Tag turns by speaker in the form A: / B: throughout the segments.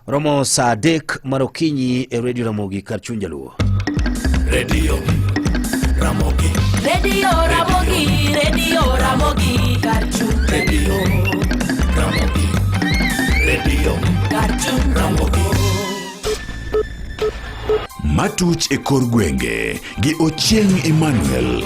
A: Romo Sadek Marokinyi e Radio Ramogi Karchunjaluo.
B: Radio Ramogi. Radio Ramogi. Radio Ramogi Karchunjaluo. Radio Ramogi. Radio Karchunjaluo.
C: Matuch e kor gwenge gi Ochieng Emmanuel.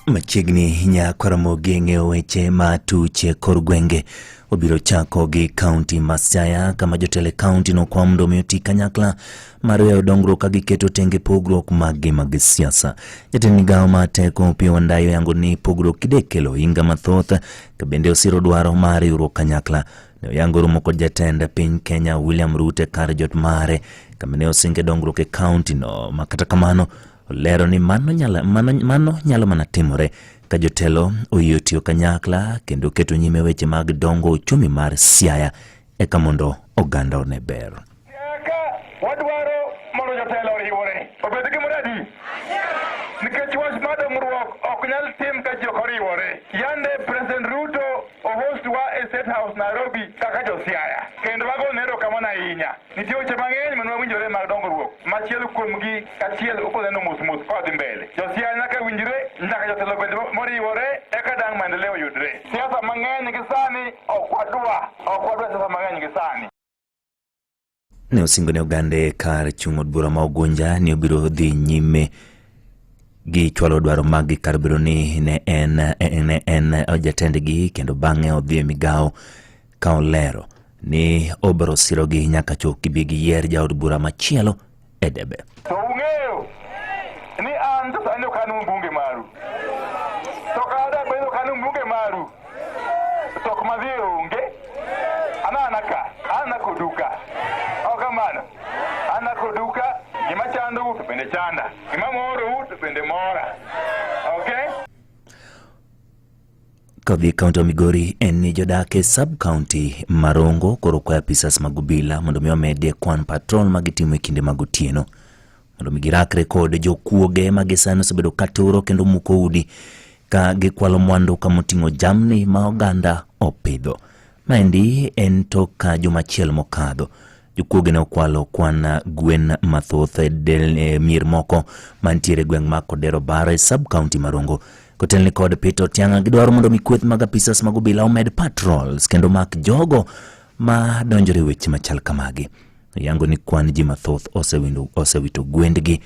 A: Machiegni Nyakaramogi ng'eyo weche matuch e kor gwenge. Obiro chako gi kaunti ma Siaya kama jotele kaunti no kwa mdo mioti kanyakla mar weyo dongruok ka giketo tenge pogruok mag siasa. Jatend migawo mateko Opiyo Wandayi yango ni pogruok kidekelo inga mathoth ka bende osiro dwaro mar riwruok kanyakla. Ne yango romo kod jatend piny Kenya William Ruto kar jot mare kama ne osinge dongruok e kaunti no, makata kamano olero ni mano nyalo mana timore ka jotelo oyie tiyo kanyakla kendo keto nyime weche mag dongo uchumi mar Siaya eka mondo oganda one ber.
D: Wadwaro mondo jotelo oriwore. Obed gi muradi. Nikech wach madongruok ok nyal tim ka jok oriwore. Yande President Ruto host wa e State House Nairobi kaka jo Siaya. Kendo wago nero kamana ahinya. Nitie weche mang'eny man wawinjore mag dongruok. Machielo kuomgi kachiel okoneno mos kodhi mbele. Jo Siaya nyaka winjre, nyaka jotelo bed moriwore eka dang' maendeleo yudre. Siasa mang'eny gi sani ok wadwa siasa mang'eny gi sani.
A: Ne osingone ogande kar chung' od bura ma Ugunja ni obiro dhi nyime gi chwalo dwaro mag kar biro ni ne en jatendgi kendo bang'e odhi e migawo ka olero ni obiro sirogi nyaka chop gibi gi yier jaod bura machielo e debe.
D: To ung'eyo ni an to sani kanu mbunge maru. To kada bedo kanu mbunge maru. To kuma dhi onge. Ana koduka. Okamano. Ana koduka gima chando to bende chanda. Gima moro to bende mora. Okay?
A: Kodhi kaunti Migori en ni jodake sub-county Marongo koro kwa apisas magubila mondo mi omedie kwan patrol magitimo e kinde magotieno. Mondo migirakre kod jokuoge magisano sebedo katuro kendo muko udi ka gikwalo mwandu kamoting'o jamni ma oganda opidho. Maendi en toka jumachiel mokadho. Jokuoge ne okwalo kwan gwen mathoth mier moko mantiere gweng' ma Kodero Bare sub-county Marongo. Kotelni kod Peter Tianga gidwaro mondo mikweth mag apisas mag obila omed patrols kendo mak jogo ma donjore weche machal kamagi. Yango ni kwan ji mathoth osewito gwendgi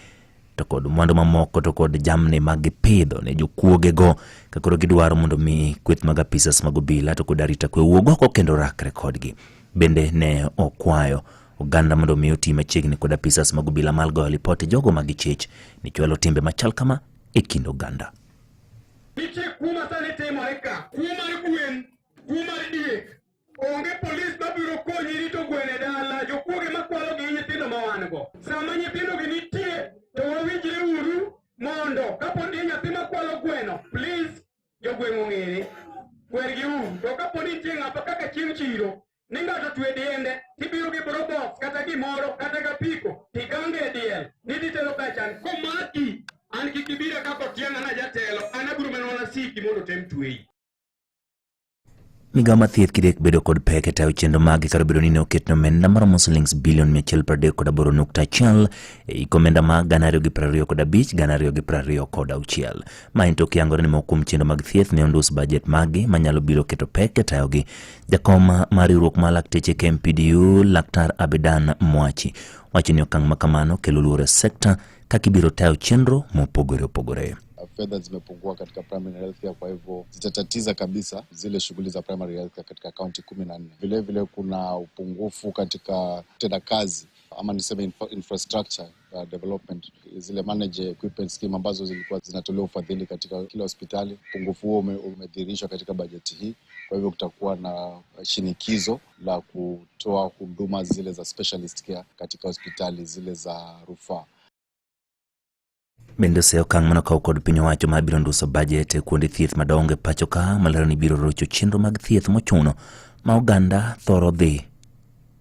A: to kod mwandu mamoko to kod jamni mag pidho ne jokuoge go kakoro gidwaro mondo mi kweth mag apisas mag obila to kod arita kwe wuog oko kendo rakre kodgi. Bende ne okwayo oganda mondo mi oti machiegni kod apisas mag obila malgo ripoti jogo magichich ni chwalo timbe machal kama e kind oganda.
E: Niche kuma sani temo eka, kuma gwen, kuma diek, onge polis mabiro konyi rito gwene dala, jokuoge makwalo gi nyithindo mawango. Sama nyithindo gi nitie, to wawinjre uru mondo kapo ni nyathi makwalo gweno, please jogweng' ong'ere, kwergi uru. To kapo ni nitie ng'ato kaka chieng' chiro, ni ng'ato twe diende, tibiro gi brobox kata gimoro kata gapiko, tigange e diel, niditelo kachan, komaki. An kikibira kako Tianga na jatelo, anaburu menona siki mondo tem tuwei.
A: Migawo mathieth kidek bedo kod pek e tayo chenro magi kar bedo ni ne oketno omenda maromo shillings bilion 138.8 e omenda mag 2025 2026. Ma en tok yangore ni moko kuom chenro mag thieth ne ondus budget magi manyalo biro keto pek e tayogi. Jakom mar riwruok mar lakteche KMPDU Laktar Abedan Mwachi wacho ni okang' makamano kelo luoro e sekta kakibiro tayo chenro mopogore.
F: Fedha zimepungua katika primary healthcare, kwa hivyo zitatatiza kabisa zile shughuli za primary healthcare katika kaunti 14. Vile vile kuna upungufu katika utendakazi ama niseme infrastructure development, zile manage equipment scheme ambazo zilikuwa zinatolewa ufadhili katika kila hospitali. Upungufu huo umedhihirishwa katika bajeti hii. Kwa hivyo kutakuwa na shinikizo la kutoa huduma zile za specialist care katika hospitali zile za rufaa.
A: Bende se okang' mano kaw kod piny owacho ma biro nduso budget kuonde thieth madongo e pacho ka malero ni biro rocho chenro mag thieth mochuno ma oganda thoro dhi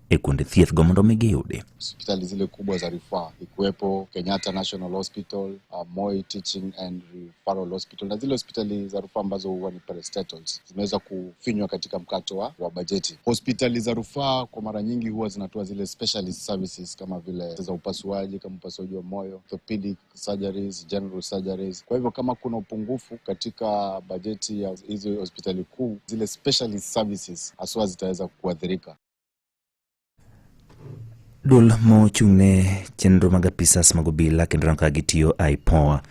A: e kuonde thieth go mondo giyude.
F: Hospitali zile kubwa za rufaa ikiwepo Kenyatta National Hospital, Moi Teaching and Referral Hospital na zile hospitali za rufaa ambazo huwa ni parastatals zimeweza kufinywa katika mkato wa bajeti. Hospitali za rufaa kwa mara nyingi huwa zinatoa zile specialist services kama vile za upasuaji, kama upasuaji wa moyo, orthopedic surgeries, general surgeries. Kwa hivyo kama kuna upungufu katika bajeti ya hizo hospitali kuu, zile specialist services haswa zitaweza kuathirika.
A: Dul mochung'ne chenro mag apisas mag obila kendo ranka gitiyo IPOA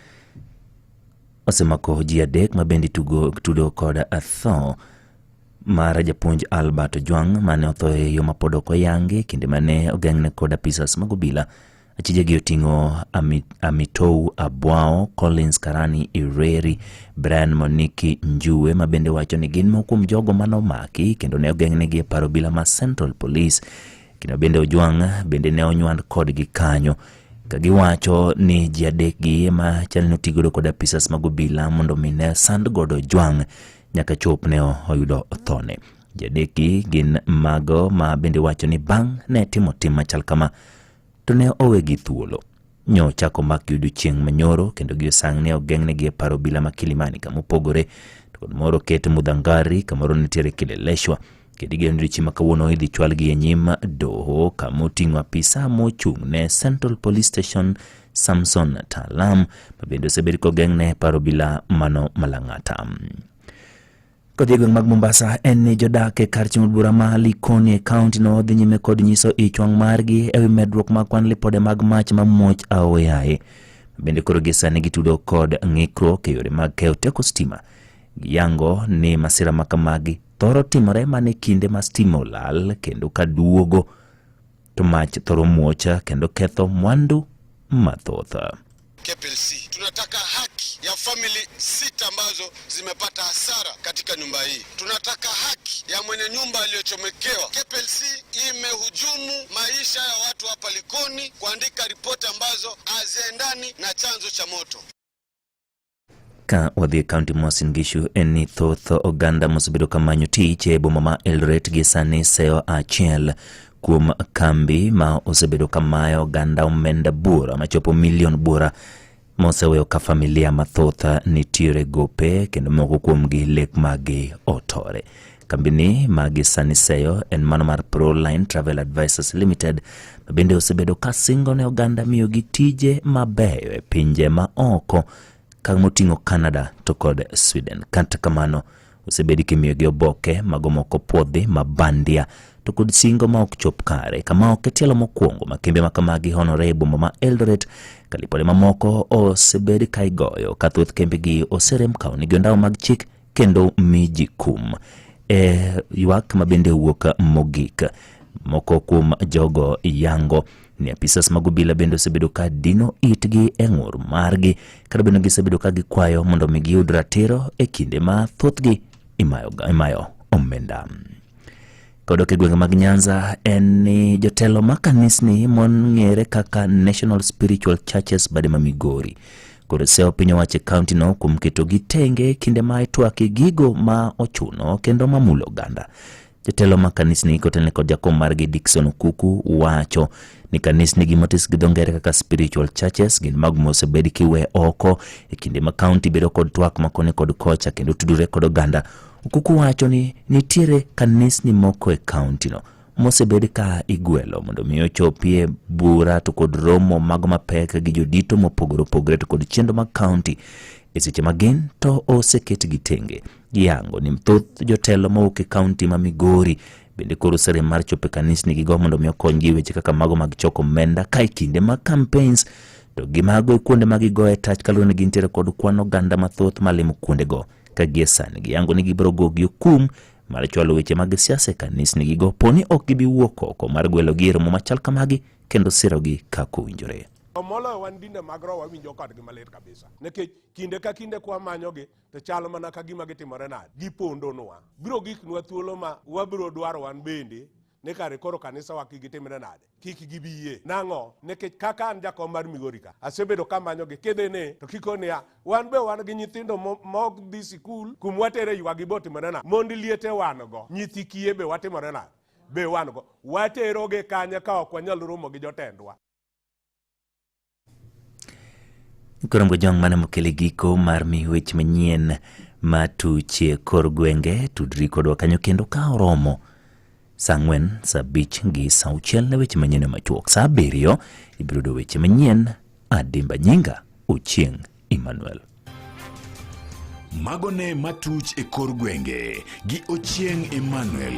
A: osemako ji adek ma bende tudo kod atho mar japuonj Albert Ojwang mane otho e yo mapod ok oyangi kinde mane ogeng'ne kod apisas mag obila. Achijegi oting'o Amitou Abwao, Collins Karani Ireri, Brian Moniki Njue ma bende wacho ni gin moko kuom jogo manomaki kendo ne ogeng'negi e paro obila ma Central Police. Kino bende Ojwang bende ne onywand kodgi kanyo ka giwacho ni ji adekgi ma chalno tigodo kod apisas mag obila mondo mine sand godo Ojwang nyaka chop ne oyudo thone. Ji adekgi gin mago ma bende wacho ni bang' ne timo tim machal kama to ne owegi thuolo. Nyo chako mak yudo chieng' manyoro kendo giosang' ne ogeng'negi e paro obila ma Kilimani kamopogore to kod moro ket Mudhangari kamoro nitiere Kileleshwa. Kedige ndrichi makawuono idhi chwalgi e nyim doho kamoting'o apisa mochung'ne Central Police Station Samson Talam mabende osebedi kogeng'ne paro obila mano Malang'ata. Kod gweng' mag Mombasa en ni jodak e kar chiemo bura ma Likoni e kaunti no dhi nyime kod nyiso ichwang' margi ewi medruok mag kwan lipode mag mach mamuoch aoyaye. Bende koro gisani gitudo kod ng'ikruok e yore mag keyo teko stima. Giyango ni masira makamagi thoro timore mane kinde ma stima olal kendo kaduogo to mach thoro muocha kendo ketho mwandu mathoth.
G: KPLC tunataka haki ya family 6 ambazo zimepata hasara katika nyumba hii. Tunataka haki ya mwenye nyumba aliyochomekewa. KPLC imehujumu maisha ya watu hapa Likoni kuandika ripoti ambazo haziendani na chanzo cha moto.
A: Ka wadhi kaunti Uasin Gishu eni thoth oganda mosebedo kamanyo tich e boma ma Eldoret gi sani seyo achiel kuom kambi ma osebedo kamayo oganda omenda bura machopo milion bura moseweyo ka familia mathoth nitiere gope kendo moko kuomgi lek magi otore. Kambini magi sani seyo en mano mar Proline Travel Advisors Limited bende osebedo ka singo ne oganda miyo gi tije mabeyo e pinje ma oko kamoting'o Canada to kod Sweden. Kata kamano osebedi kimiyo gi oboke mago moko puodhi mabandia to kod singo ma ok chop kare kama ok tielo mokwongo makembe makamagi honore e boma ma Eldoret kalipode mamoko osebedi kaigoyo kathoth kembe gi oserem kauni gi ndaw mag chik kendo miji kum ywak mabende wuok mogik moko kuom jogo yango ni apisas mag obila bende osebedo ka dino itgi e ng'ur margi kada bende gisebedo ka gikwayo mondo giyud ratiro e kinde ma thothgi imayo omenda. Kodok e gwenge mag Nyanza en ni jotelo ma kanisni mong'ere kaka National Spiritual Churches bade ma Migori kod seyo piny owacho kaunti no kuom keto gitenge kinde ma itwaki gigo ma ochuno kendo mamulo oganda. Jotelo ma kanisni kotelne kod jakom margi Dickson Okuku wacho ni kanisni gimotis gidongere kaka spiritual churches gin mag mosebedi kiwe oko e kinde ma kaunti bedo kod twak makone kod kocha kendo tudure kod oganda. Okuku wacho ni nitiere kanisni moko e kaunti no mosebedi ka igwelo mondo miyo chopie bura to kod romo mago mapek gi jodito mopogore opogore to kod chendo mag kaunti e seche magin to oseket gitenge. Giyango ni mthoth jotelo mawuok e kaunti ma Migori bende koro sere mar chope kanisni gigo mondo miyo konygi weche kaka mago mag choko omenda ka kinde mag campaigns to gimago e kuonde mag goe tach kalone gintiere kod kwan oganda mathoth malimo kuonde go ka giesani giyango ni gibiro gogi kum mar chwalo weche mag siasa kanisni gigo poni ok gibi wuok oko mar gwelo giro machal kamagi kendo sirogi kako winjore.
H: Molo wan dinde mag roho winjo kodgi malit kabisa nikech kinde ka kinde kwa manyogi to chalo mana ka gima gitimore nade gipondonwa biro giknwa thuolo ma wabiro dwaro wan bende ne kare koro kanisa wa gitimre nade kik gibiye nang'o nikech kaka an jakom mar Migori ka asebedo ka manyogi kedene to kikonia wan be wan gi nyithindo mok dhi sikul kum watere ywagi botimore nade mondi liete wan go nyithi kiye be watimore nade be wan go wateroge kanya ka ok wanyal romo gi jotendwa.
A: Korom jong mane mokele giko mar mi weche manyien matuche kor gwenge tudri kodwa kanyo kendo ka oromo saa 4 saa 5 gi saa 6 ne weche manyien machuok saa 7 ibiro do weche manyien Adimba Nyinga Ochieng Emmanuel.
C: Magone matuch e kor gwenge gi Ochieng Emmanuel.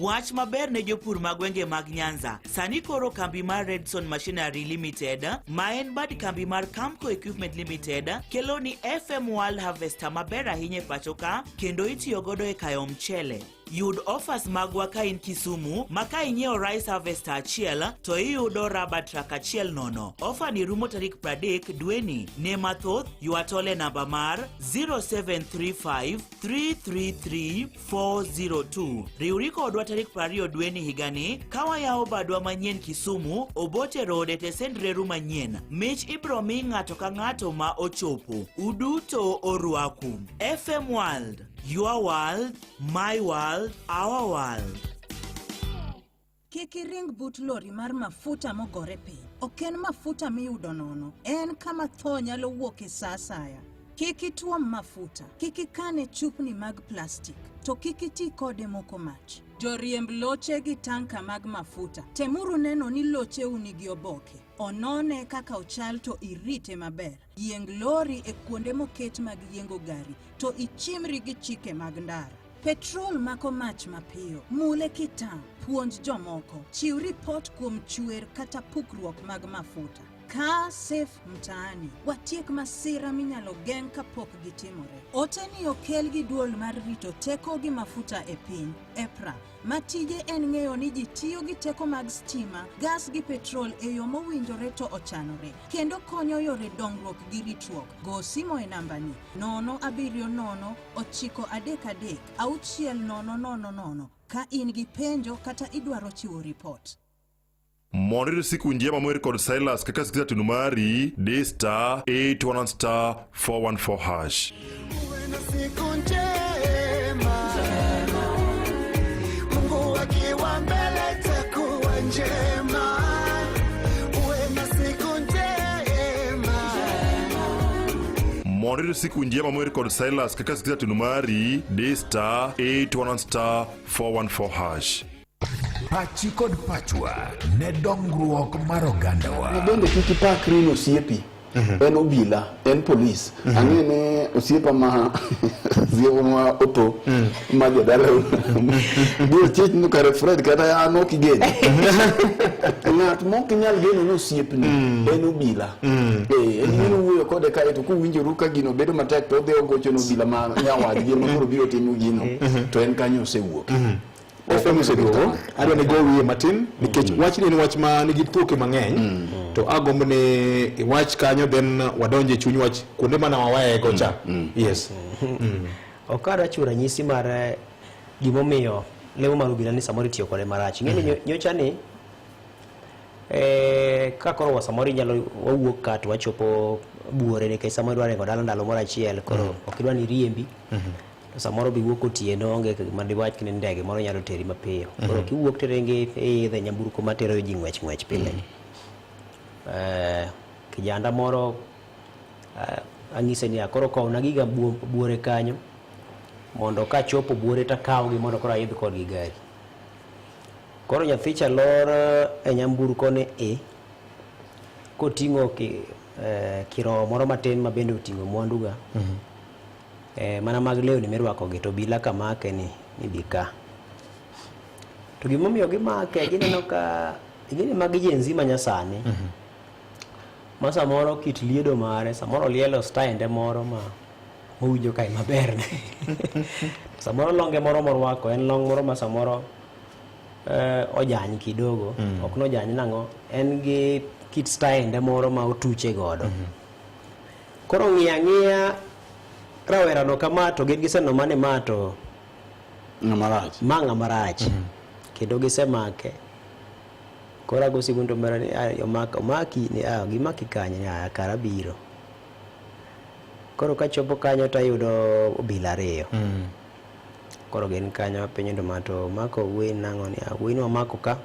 I: Wach maber ne jopur magwenge mag Nyanza. Sani koro kambi mar Redson Machinery Limited, ma en bad kambi mar Camco Equipment Limited, kelo ni FM World Harvester maber ahinya e pacho ka, kendo itiyo godo e kayo mchele. Yud offers magwa ka in Kisumu, maka inyeo rice harvester achiel, to iyudo rubber truck achiel nono. Offer ni rumo tarik 30 dweni. Ne mathoth, yuatole namba mar 0735 333 402. Riuri kodwa tarik 20 dweni higani, kawa yao badwa manyien Kisumu, Obote Road et Sendreru manyien. Mich ibro mi ng'ato ka ng'ato ma ochopo. Uduto orwaku. FM World. Your world, my world, our world.
J: Kiki ring but lori mar mafuta mogore piny. Oken mafuta miyudo nono. En kama tho nyalo wuok e saa asaya. Kiki tuom mafuta. Kiki kane chupni mag plastic. To kiki ti kode moko mach. Joriemb loche gi tanka mag mafuta. Temuru neno ni loche unigi oboke. Onone kaka ochal to irite maber. Yieng lori e kuonde moket mag yiengo gari. To ichimri gi chike mag ndara. Petrol mako mach mapiyo. Mule kitam. Puonj jomoko. Chiw ripot kuom chwer kata pukruok mag mafuta. Ka safe mtaani. Watiek masira minyalo geng kapok gitimore. Ote ni okel gi duol mar rito teko gi mafuta e piny, EPRA. Matije en ng'eyo ni ji tiyo gi teko mag stima, gas gi petrol e yo mowinjore to ochanore. Kendo konyo yore dongruok gi ritruok. Go simo e namba ni 070 933 6000 ka in gi penjo kata idwaro chiwo ripot.
K: Monito siku njema mweri kod Silas kaka sikiza tunumari *811*414#.
B: Uwe na siku njema, Mungu akiwa mbele takuwa njema. Uwe na siku njema.
K: Monito siku njema mweri kod Silas kaka sikiza tunumari *811*414#.
C: Pachi kod pachwa ne dongruok mar ogandawa.
L: Bende kiki pakri no siepi. En obila, en polis. Ang'ene osiepa ma ziewo ma oto ma jodala. Dio chich no kare Fred kata ya no kigeni. Ng'at mok nyal geno no siepni en obila. En ng'ino wuoyo kode ka eto kuwinjoru ka gino bedo matek to dheo gocho no obila ma nyawadgi ma koro biro timo gino to en kanyo osewuok.
M: FM seduogo adwa ne gowie matin nikech wach ni wach ma nigi thuke mang'eny to agombo ne wach kanyo then wadonje chuny wach kuonde mana wawaye kocha. Yes.
N: Okara chura nyisi mar gimomiyo lemo mar obila ni samori tiyo kode marach. Ng'eni nyocha ni ka koro wasamori nyalo wawuok ka to wachopo buore nikech samoro dware godala ndalo moro achiel koro okidwa ni riembi. Samoro bi wuok otieno onge mandi wach ni ndege moro nyalo teri mapiyo. Koro kiwuok terenge e dhe nyamburko matero ji ng'wech pile. Kijanda moro ang'ise ni akoro kowna giga buore kanyo mondo ka chopo buore ta kawgi mondo koro ayidh kodgi gari. Koro nyathicha lor e nyamburko ne koting'o kirowo moro matin ma bende oting'o mwanduga. Mana mag leo ni mirwako gi to bila kamake ni bika. To gimomiyo gimake gineno ka gine mag jenzi manyasani. Ma samoro kit liedo mare, samoro lielo style moro ma mowinjo kai maber ne. Samoro longe moro morwako en long moro ma samoro ojany kidogo, ok no jany nango, en gi kit style moro ma otuche godo. Koro ng'iya rawera no kama to gin giseno mane mato
L: ngamarach
N: kendo gisemake kora go segundo mara ni omaki ni gimaki kanye karabiro Koro ka chopo kanyo to ayudo obila ariyo. Koro gin kanyo penyo ndo mato mako win nango ni win wa mako ka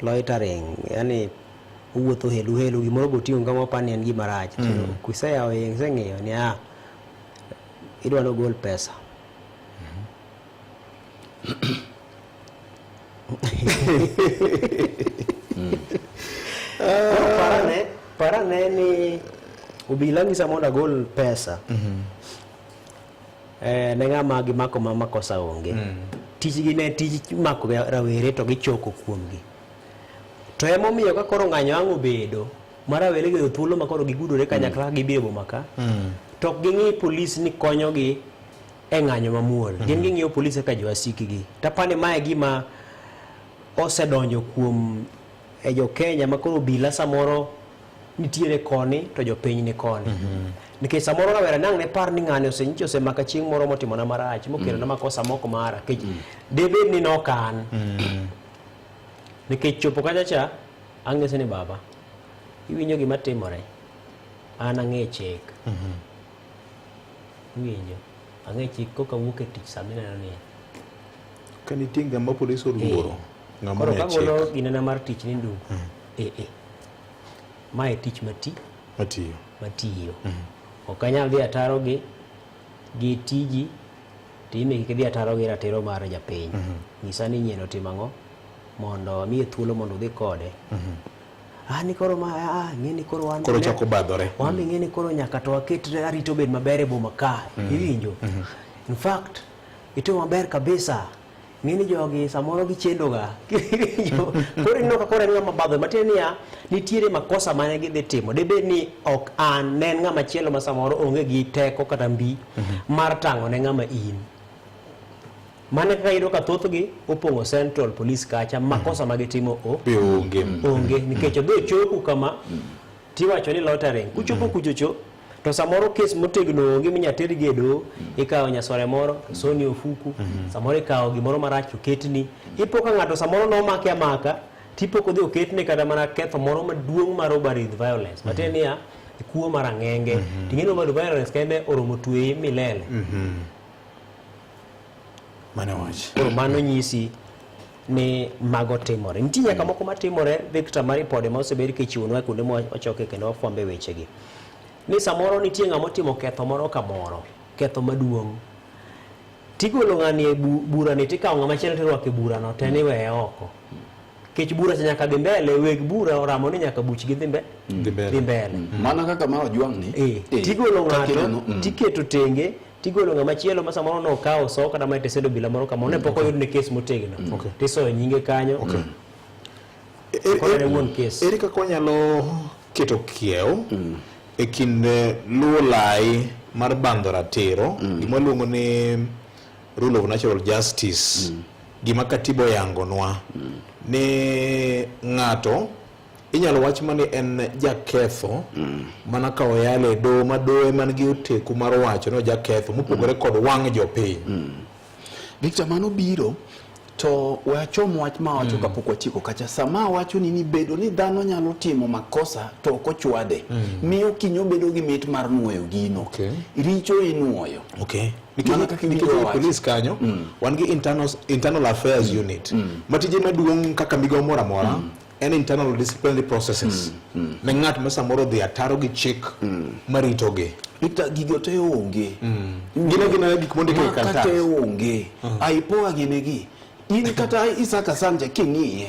N: loitering, yani uwuotho helu gimoro gotingo kama pani en gima rach. Kuseyawo yeng seng'iyo ni idwa no gol pesa. Parane ni obila ngisa mondo agol pesa. Ne ng'ama gimako makosa onge. Tijgi ne tij mako rawere to gichoko kuomgi. To emomiyo ka koro ng'anyo ang' obedo marawere go thuolo makoro gigudore kanyakla gibiro boma ka. To ging'i polis ni konyogi e ng'anyo mamuol. Gin ging'iyo polis ka jowasikgi. Tapani mae gima osedonjo kuom jo Kenya makoro obila samoro nitiere koni to jopiny ni koni. Nikech samoro rawera nang' ne par ni ng'ani osemaka chieng' moro motimo na marach mokelo na makosa moko mara kech debed ni nokan. Nikech chopo kacha cha ang'ese ni baba iwinjo gima timore an ang'e chik. Iwinjo ang'e chik koka wuok e tich sami neno ni
M: kanitie ng'ama polis oluoro ng'ama
N: koro
M: ne chik
N: kagolo ginena mar tich ni ndugu mae tich matiyo ok anyal dhi ataro gi tiji time kik dhi ataro gi ratiro mar japiny. Nyisa ni nyieno timo ang'o mondo miye thuolo mondo dhi kode. Ni koro ng'eni koro wan
M: koro chako badhore.
N: Wan ng'eni koro nyaka to waket arito bed maber e boma ka. Iwinjo? In fact ito maber kabisa. Ng'eni jogi samoro gichendo ga. Koro ino ka koro ng'ama badho matiende niya nitiere makosa mane gidhi timo. Debed ni ok an ne ng'ama chielo ma samoro onge gi teko kata mbi mar tang'o ne ng'ama in. Mane kaka iyudo ka thothgi opong'o Central Police kacha makosa magitimo onge nikech odhi ochopo kama tiwacho ni loitering. Kuchopo kuchocho to samoro kes motegno onge minyateri gedo ikawo nyasore moro soni ofuku samoro ikawo gimoro marach oketni ipo ka ng'ato samoro nomake amaka tipo kodhi oketni kata mana ketho moro maduong' mar robbery with violence matiende niya kuo mar ang'enge ting'eni robbery with violence kende oromo tweye milele. Mano nyisi ni mago timore. Nitie nyaka moko matimore Victor maripode ma osebed kichiwonwa kuonde ma ochoke kendo wafwambe wechegi. Ni samoro nitie ng'ama otimo ketho moro kamoro, ketho maduong'. Tigolo ng'ani e bura ni tikawo ng'ama chielo tirwako e bura no te ni weye oko. Kech bura cha nyaka dhi mbele, weg bura oramo ni nyaka buchgi dhi mbele.
L: Mana kaka ma Ojwang' ni.
N: Tigolo ng'ato, tiketo tenge, tigolo ng'ama chielo ma samoro no kawo so kata ma tesedo bila moro kama ne pok oyud ne kes motegno. Tiso nyinge kanyo.
M: Ere kaka wanyalo keto kiew e kind luwo lai mar bandho ratiro gima luongo ni rule of natural justice gima katiba oyangonwa ni ng'ato inyalo wach mani en jaketho mana ka oyale do madoe man gi oteku mar wacho no jaketho mopogore kod wang' jopiny.
L: Victor mano biro to wachom wach ma wacho kapok wachiko kacha sama wacho ni bedo ni dhano nyalo timo makosa to ok ochwade miyo kinyo bedo gi mit mar nuoyo gino richo inuoyo
M: nikech police kanyo wan gi internal affairs unit matije maduong' kaka migawo moro amora en internal disciplinary processes ne ng'at ma samoro dhi ataro gi chik maritogi.
L: Victor gigo te onge
M: gina gik mondike e kartas
L: kata onge aipoa ginegi in kata Isaka Sanja king'iye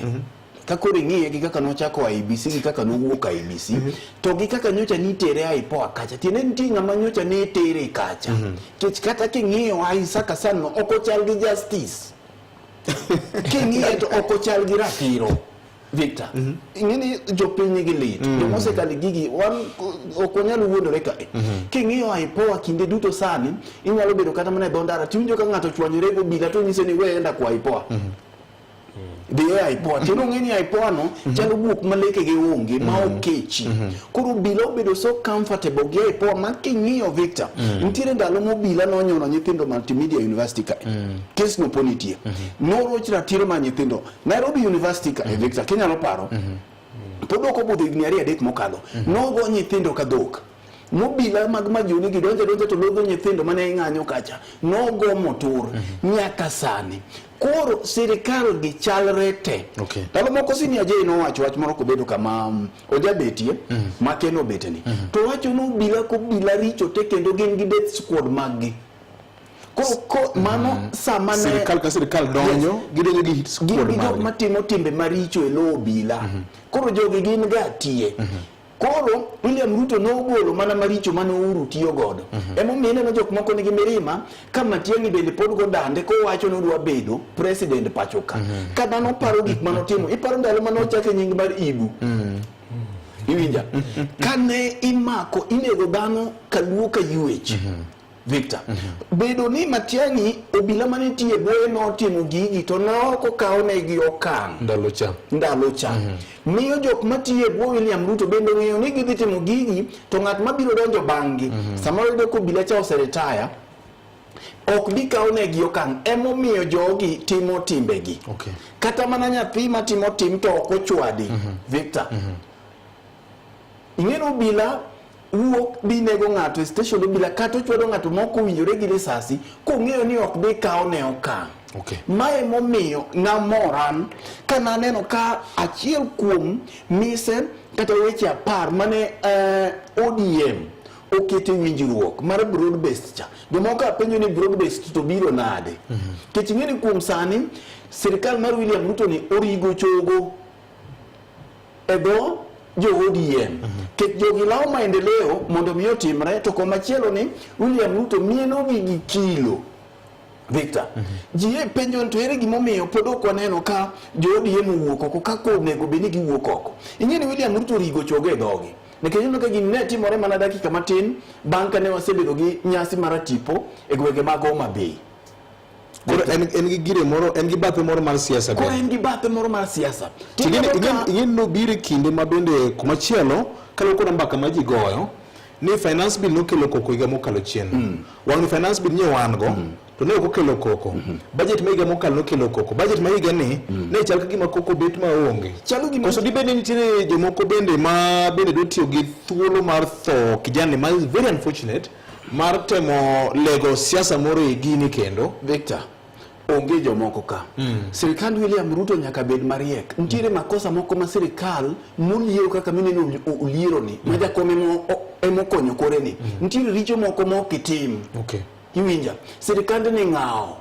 L: kakore ng'iye gi kaka nochako IBC gi kaka nowuok IBC to gi kaka nyocha nitere aipoa kacha tiene nitie ng'ama nyocha ne tere kacha kech kata king'iyo Isaka San no ok ochal gi justice king'iye to ok ochal gi ratiro Victor ing'eni jopiny gi lit jomosekali gigi wan ok wanyal wuondore kae king'iyo aipoa kinde duto sani inyalo bedo kata mana e bondara tiwinjo ka ng'ato chwanyore go bila to nyise ni we enda kwa aipoa dhiye aipoa kendo ng'eni aipoa no chalo buok maleke ge onge ma okechi koro bila obedo so comfortable gi aipoa ma king'iyo Victor nitiere ndalo mobila nonyono nyithindo multimedia university kae kes no ponitie noroch ratiro ma nyithindo Nairobi University kae Victor kinyalo paro pod ok obudho higni 2-3 mokalo nogo nyithindo ka dhok mobila mag majuni gidonje to lodho nyithindo mane ng'anyo kacha nogo motur nyaka sani. Koro sirikal gi chalre te. Ndalo moko sini aje no wacho wach moro kobedo kama ojabetie makeno beteni. To wacho no bila richo te kendo gin gi death squad maggi. Ko mano sama ne
M: sirikal donjo gidonjo gi hit squad
L: maggi matimo timbe maricho e lo bila. Koro jogi gin ga tie. Koro William Ruto nogolo mana maricho mane Uhuru tiyo godo. Emomiyo no jok moko nigi mirima kama Matiang'i bende pod go dande ko wacho no dwa bedo president pachoka. Kada no paro gik manotimo, iparo ndalo manochake nying mar Ibu. Iwinja. Kane imako inego dhano kaluoka yuech. Victor. Bedo ni Matiang'i obila mane tiye boye notimo gigi to noko kaonegi okang. Ndalo cha. Miyo jok matiye bo William Ruto bende ng'eyo ni gidhi timo gigi to ng'at mabiro donjo bang'gi samoro yudo ko obila cha oseretire ok bi kaonegi okang. Emomiyo jogi timo timbegi. Kata mana nyathi matimo tim to ok ochwadi. Victor. Ing'eno obila wuok binego ng'ato e station obila kata ochwado ng'ato moko winjore gi risasi kong'eyo ni ok bi kaone okang. Mae momiyo namoran kana neno ka achiel kuom mise kata weche 10 mane ODM okete winjruok mar broad based cha. Jomoko apenjo ni broad based to biro nade. Kech ng'eni kuom sani sirikal mar William Ruto ni origo chogo edo jo ODM. Ket jogi lao maendeleo mondo miyo timre to komachielo ni William Ruto mieno gi kilo. Victor. Jie penjo to ere gimomiyo pod ok waneno ka jo ODM wuok oko ka onego beni gi wuok oko. Ing'eni William Ruto rigo chogo e dhogi. Nikech no ka gimne timore mana dakika matin bang' kane wasebedo gi nyasi mar tipo e gwenge mag Homa Bay.
M: Koro en gi gire moro, en gi bathe moro mar siasa.
L: Koro en gi bathe moro mar siasa.
M: Ing'eni no bire kinde mabende kumachielo kaloko mbaka ma ji goyo ni finance bill nokelo koko higa mokalo chien. Wang finance bill nye wan go to ne okelo koko. Budget ma higa mokalo nokelo koko. Budget ma higa ni ne chal ka gima koko bet ma onge.
L: Chalo gima
M: koso dibende nitiere jomoko bende ma bende do tiyo gi thuolo mar tho kijani ma is very unfortunate mar temo lego siasa moro e gini kendo.
L: Victor. Onge jomoko ka. Sirikal William Ruto nyaka bed mariek. Ntiere makosa moko ma sirikal muliero kaka mineno uliero ni. Maja kome emokonyo kore ni. Ntiere richo moko mokitim. Iwinja. Sirikal ni ng'ao.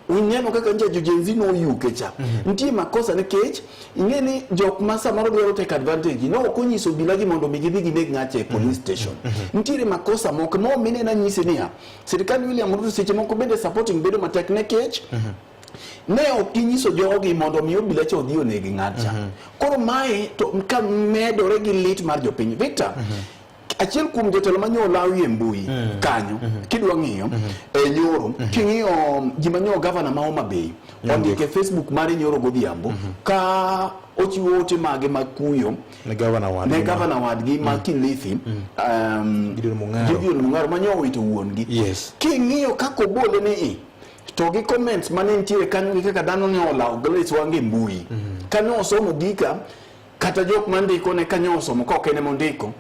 L: Unyeno kaka nja jojenzi no yuke cha. Ntiere makosa nikech ing'eni jok ma samoro dwaro take advantage no okonyiso bilagi mondo migidhi gineg ng'ache police station. Ntiere makosa moko no minena nyise niya. Sirikal William Ruto seche moko bende supporting bedo matek nekech ne okinyiso jogi mondo miyo bila cha odhi onegi ng'acha. Koro mae to ka medore gi lit mar jopiny. Victor. Achiel kuom jotelo manyola wie mbui kanyo kidwa ng'iyo e nyoro king'iyo gimanyo governor ma Homa Bay ondike Facebook mare nyoro godhiambo ka ochiwo ote mage makuyo
M: ne governor
L: wadgi ma Kilifi Gideon Mung'aro manyo wito wuongi. King'iyo kako bole ni to gi comments mane ntiere kanyo gi kaka dhano ne olawo Grace Wange mbui kanyo osomo gika kata jok mandiko ne kanyo osomo ka ok ene mondiko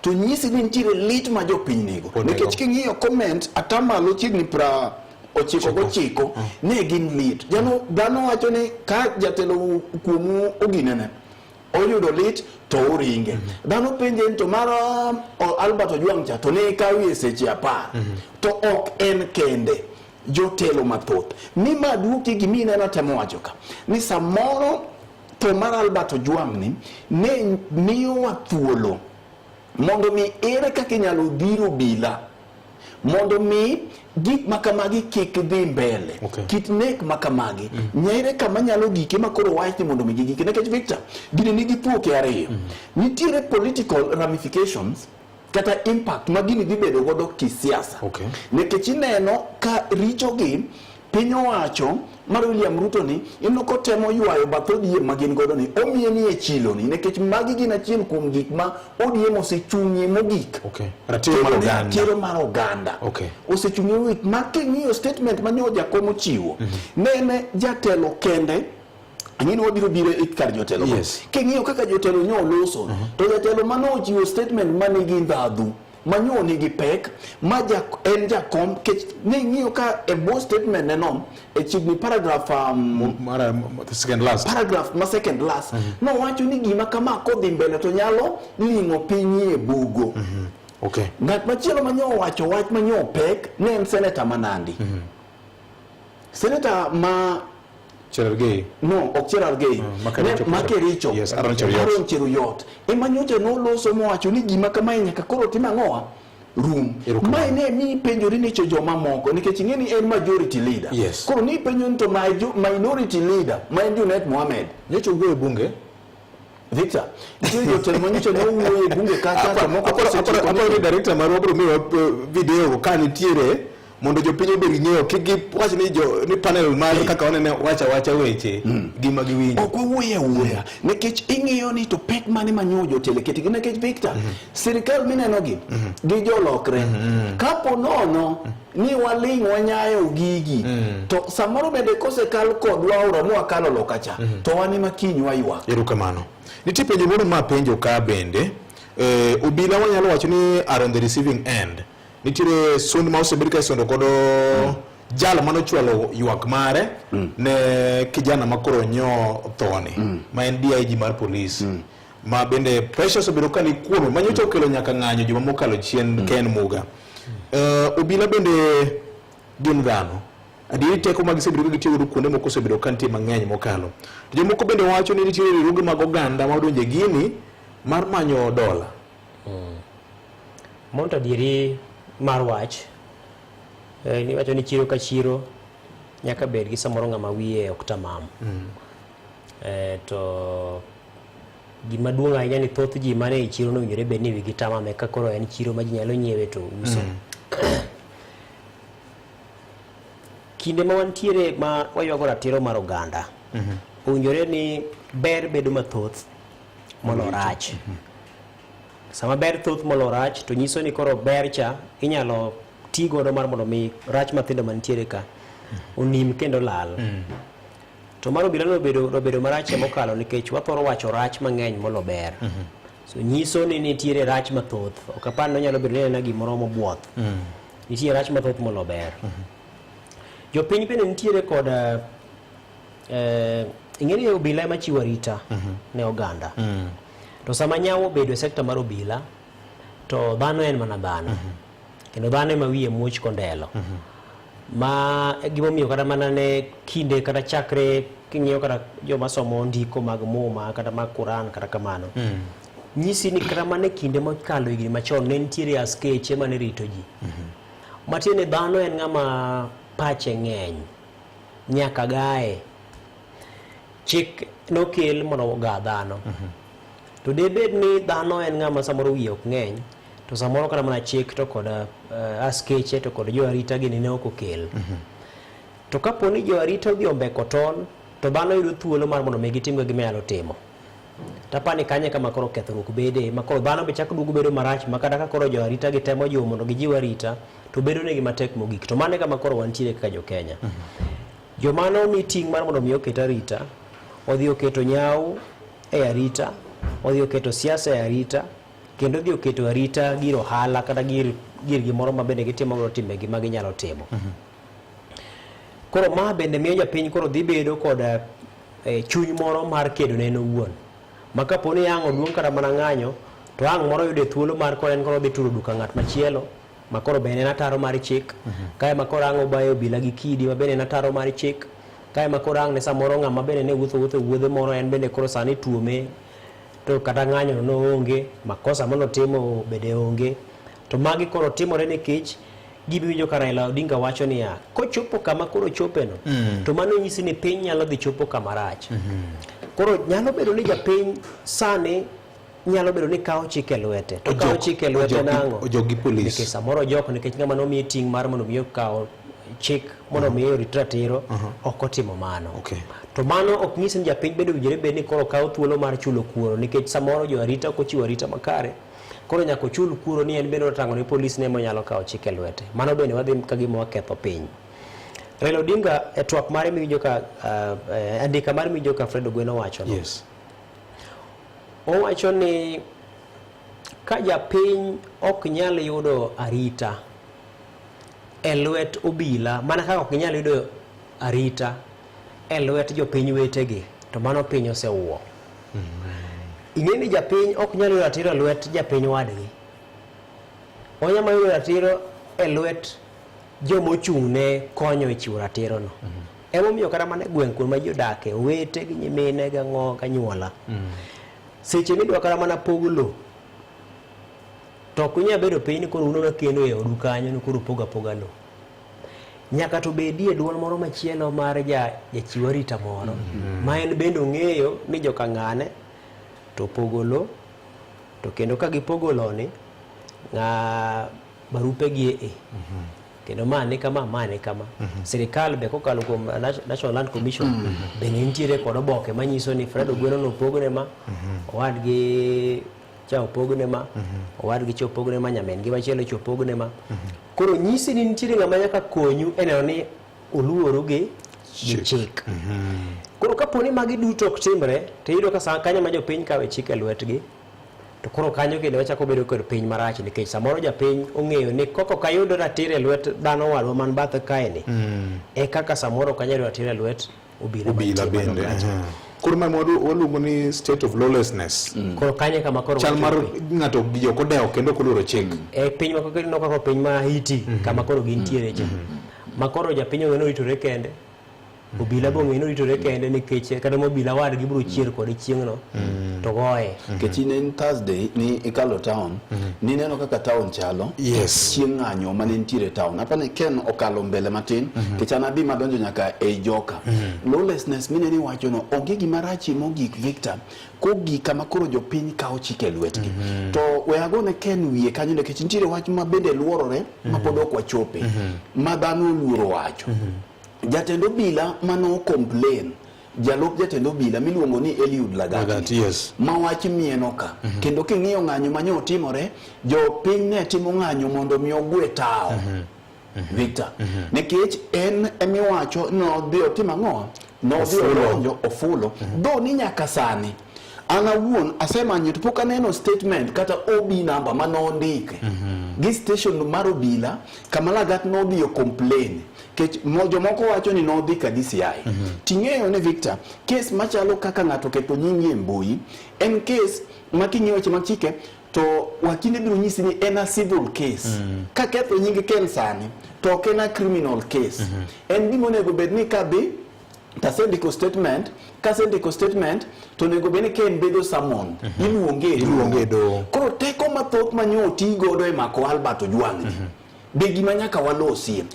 L: to nyisi ni ntiere lit ma jopiny nego. Nikech king'iyo comment atamalo chiegni 99 ne gin lit. Dhano wacho ni ka jatelo kuomu oginene oyudo lit to oringe. Dhano penje to mara Albert Ojwang cha to ne kawie seche 10 to ok en kende jotelo mathoth. Ni maduoki gimine na temo wacho ka ni samoro to mara Albert Ojwang ni ne miyo thuolo mondo mi ere kaka inyalo dhiro bila mondo mi gik makamagi kik dhi mbele. Kit nek makamagi nyaire kama nyalo gike makoro wachi mondo mi gike. Nekech Victor gini nigi puoke ariyo. Nitiere political ramifications kata impact ma gini dhi bedo godo kisiasa. Nekech ineno ka richo gi piny owacho mar William Ruto ni inno ko temo ywayo bathodie magin godo ni omiye ni e chilo ni nekech magi gin achiel kuom gik ma ODM osechung'ie mogik. Ratiro mar oganda. Osechung'ie mogik ma king'iyo statement ma nyo jakom chiwo nene jatelo kende ang'ini wabiro biro kar jotelo. King'iyo kaka jotelo nyo loso to jatelo mano chiwo statement manigi ndhadhu manyo nigi pek ma en jakom ng'iyo ka e bo statement neno e chigni paragraph
M: second last
L: paragraph ma second last no wacho ni gima kama kodhi mbele to nyalo ling'o piny e bugo.
M: Okay.
L: Ng'at machielo manyo wacho wach manyo pek ne en senator Manandi. Senator ma
M: Cherargei.
L: No, ok Cherargei. Makericho.
M: Yes, Aaron
L: Cheruyot. Emanyocha no loso mowacho ni gima kama nyaka koro tim ang'owa room. Mae ne mi penjori ni joma moko nikech ing'eni en majority leader.
M: Yes.
L: Koro ni penjo to minority leader, ma en Junet Mohamed.
M: Nyocha wuoyo e bunge.
L: Victor, nitiere jotelo manyicho ne owuoyo e bunge kata to moko
M: aparo ni director mar wabro miwa video ka nitiere mondo jopiny obed ng'eyo kik wach ni panel mar kaka wanene wacha weche gima giwinjo.
L: Ok wuoya nikech ing'iyo ni to pek mane manyo jotelo ketgi nikech Victor sirikal minenogi gi jolokre kapo nono ni waling wanyayo gigi to samoro bende kosekal kodwa ora mwakalo lokacha to wane makiny waywak.
M: Erokamano. Nitie penjo moro ma penjo ka bende obila wanyalo wacho ni are on the receiving end. Nitiere sond ma osebed ka sondo kodo jalo manochwalo ywak mare ne kijana makoro nyo thoni ma en DIG mar police ma bende pressure osebedo ka ni kuome manyocha okelo nyaka ng'anyo joma mokalo chien Ken Muga. Obila bende gin dhano adieri teko mag gisebedo ka gitiyo godo kuonde moko osebedo ka nitie mang'eny mokalo. Jomoko bende wacho ni nitiere riwruoge mag oganda ma odonje gini mar manyo dola.
N: Monto adieri mar wach ni wacho ni chiro ka chiro nyaka bed gi samoro ng'ama wiye ok tamam. To gima duong' ahinya ni thoth ji mane e chiro no winjore bed ni wigi tamame ka koro en chiro ma ji nyalo nyiewe to uso. Kinde ma wantiere ma waywago ratiro mar oganda owinjore ni ber bedo mathoth molo rach. Sama ber thoth molo rach to nyiso ni koro ber cha inyalo ti godo mar mondo mi rach mathindo mantiere ka onim kendo lal. To mar obila no bedo marach mokalo nikech wathoro wacho rach mang'eny molo ber. So nyiso ni nitiere rach mathoth ok apar no nyalo bedo na gimoro mobuoth. Nitiere rach mathoth molo ber. Jopiny bende nitiere kod ing'eni obila ema chiwo arita ne oganda. To sama nyawo bedo e sekta mar obila to dhano en mana dhano kendo dhano ema wiye muoch kondelo ma gimomiyo kata mana ne kinde kata chakre king'iyo kata joma somo ndiko mag muma kata mag Quran kata kamano nyisi ni kata mana kinde mokalo higni machon ne nitiere askeche mane rito ji matiende dhano en ng'ama pache ng'eny nyaka gae chik nokel mondo ga dhano. To debed ni dhano en ng'ama samoro wiye ok ng'eny to samoro kata mana chik to kod askeche to kod jo arita gini ne ok okel. To kapo ni jo arita odhi ombeko tol to dhano yudo thuolo mar mondo gitim gima nyalo timo. Tapani kanye kama koro kethruok bede ma koro dhano be chako duogo bedo marach ma kata ka koro jo arita gitemo jo mondo gijiw arita to bedo negi matek mogik. To mane kama koro wantiere kaka jo Kenya. Jomano mi ting mar mondo mi oket arita odhi oketo nyau e arita odhi oketo siasa e arita kendo odhi oketo arita gir ohala kata gir gimoro ma bende gitimo godo timbegi ma ginyalo timo. Koro ma bende miyo japiny koro dhi bedo kod chuny moro mar kedo ne en owuon ma kapo ni ang' oduong' kata mana ng'anyo to ang' moro yude thuolo mar koro en koro dhi turo duka ng'at machielo ma koro bende en ataro mar chik kae ma koro ang' obayo obila gi kidi ma bende en ataro mar chik kae ma koro ang' ne samoro ng'ama bende ne wuotho wuodhe moro en bende koro sani tuome to kata ng'anyo no onge makosa manotimo bende onge to magi koro timore nikech gibiwinjo ka Raila Odinga wacho niya kochopo kama koro chopeno to mano nyisi ni piny nyalo dhi chopo kama rach. Koro nyalo bedo ni japiny sani nyalo bedo ni kawo chike lwete to kawo chike lwete nang'o
M: ojogi police
N: nikech samoro jok nikech ng'ama nomiye ting' mar mondo miyo kawo chik mondo miyo rit ratiro ok otimo mano. To mano ok nyisi ni japiny bende winjore bed ni koro kawo thuolo mar chulo kuoro nikech samoro jo arita ok ochiwo arita makare koro nyaka ochul kuoro ni en bende otang'o ne polis ne monyalo kawo chike lwete. Mano bende wadhi ka gima waketho piny. Raila Odinga e twak mare miwinjo ka andika mare miwinjo ka Fred Ogweno wacho no.
M: Yes.
N: Owacho ni ka japiny ok nyal yudo arita e lwet obila mana kaka ok nyal yudo arita e lwet jopiny wetegi to mano piny osewuo. Ing'e ni japiny ok nyal yudo ratiro e lwet japiny wadgi, onyalo yudo ratiro e lwet jomochung'ne konyo e chiwo ratirono. Emomiyo kata mana e gweng' kuno ma ji odake, owete gi nyimine gi ang'o kanyuola, seche ni dwa kata mana pogo lo, to ok unyal bedo piny ni koro uno kendo e odu kanyo ni koro pogo apoga lo. Nyaka to bedie duol moro machielo mar jachiw arita moro ma en bende ong'eyo ni joka ng'ane to pogo lo, to kendo ka gipogo lo ni ng'a barupe gi kendo mane kama sirikal be kokalo kuom National Land Commission be nitiere kod oboke manyiso ni Fred Ogweno no pogne ma, owadgi cha opogne ma, owadgi cha opogne ma, nyamen gi machielo cha opogne ma. Koro nyisi ni nitiere ng'ama nyaka konyu e neno ni uluoro gi chik. Koro kaponi magi duto ok timre, to iyudo ka sa kanyo ma jopiny kawe chik e lwetgi, to koro kanyo kendo wachako bedo kod piny marach, nikech samoro japiny ong'eyo ni koko kayudo ratiro e lwet dhano wadwa man bathe kaeni, e kaka samoro kanyalo ratiro e lwet obila
M: bende. Koro ma waluongo ni state of lawlessness.
N: Koro kanyo kama koro
M: chal mar ng'ato gi ok odewo kendo koluoro chik.
N: E piny ma koko kaka piny ma Haiti kama koro gintiere cha, ma koro japiny ong'eno ritore kende, obila bong'eno ritore kende nikech kata obila wadgi biro chier kod chieng'no to goye.
L: Nikech in Thursday ni ikalo town, ni neno kaka town chalo. Chieng' ng'anyo mane nitiere town. Apani Ken okalo mbele matin, nikech an adhi madonjo nyaka ei joka. Lawlessness mine ni wacho no, onge gima rach mogik Victor, kogik kama koro jopiny kawo chike e lwetgi. To we agone Ken wiye kanyo nikech nitiere wach ma bende luorore ma pod ok wachope, ma dhano oluoro wacho. Jatend obila mano complain, jalup jatend obila miluongo ni Eliud Lagati, ma wach mieno ka. Kendo king'iyo ng'anyo manyo otimore, jopiny ne timo ng'anyo mondo mi ogwe tao. Victor, nikech en emiwacho nodhi otimo ang'o? Nodhi odonjo ofulo. Dho ni nyaka sani an awuon asemanyo to pok aneno statement kata OB number manondike gi station mar obila kama Lagat nodhi complain. Kech jomoko wacho ni nodhi ka DCI. Ting'eyo ne Victor, kes machalo kaka ng'ato ketho nyingi e mbui en kes making'iyo weche mag chike to wakinde biro nyisi ni en a civil case. Ka ketho nyingi ken sani to ok en a criminal case. En gima onego bed ni kadhi tasendiko statement, kasendiko statement to nego bene ken bedo summon, iluonge do. Koro teko mathoth manyo oti godo e mako Albert Ojwang' be gima nyaka walosie.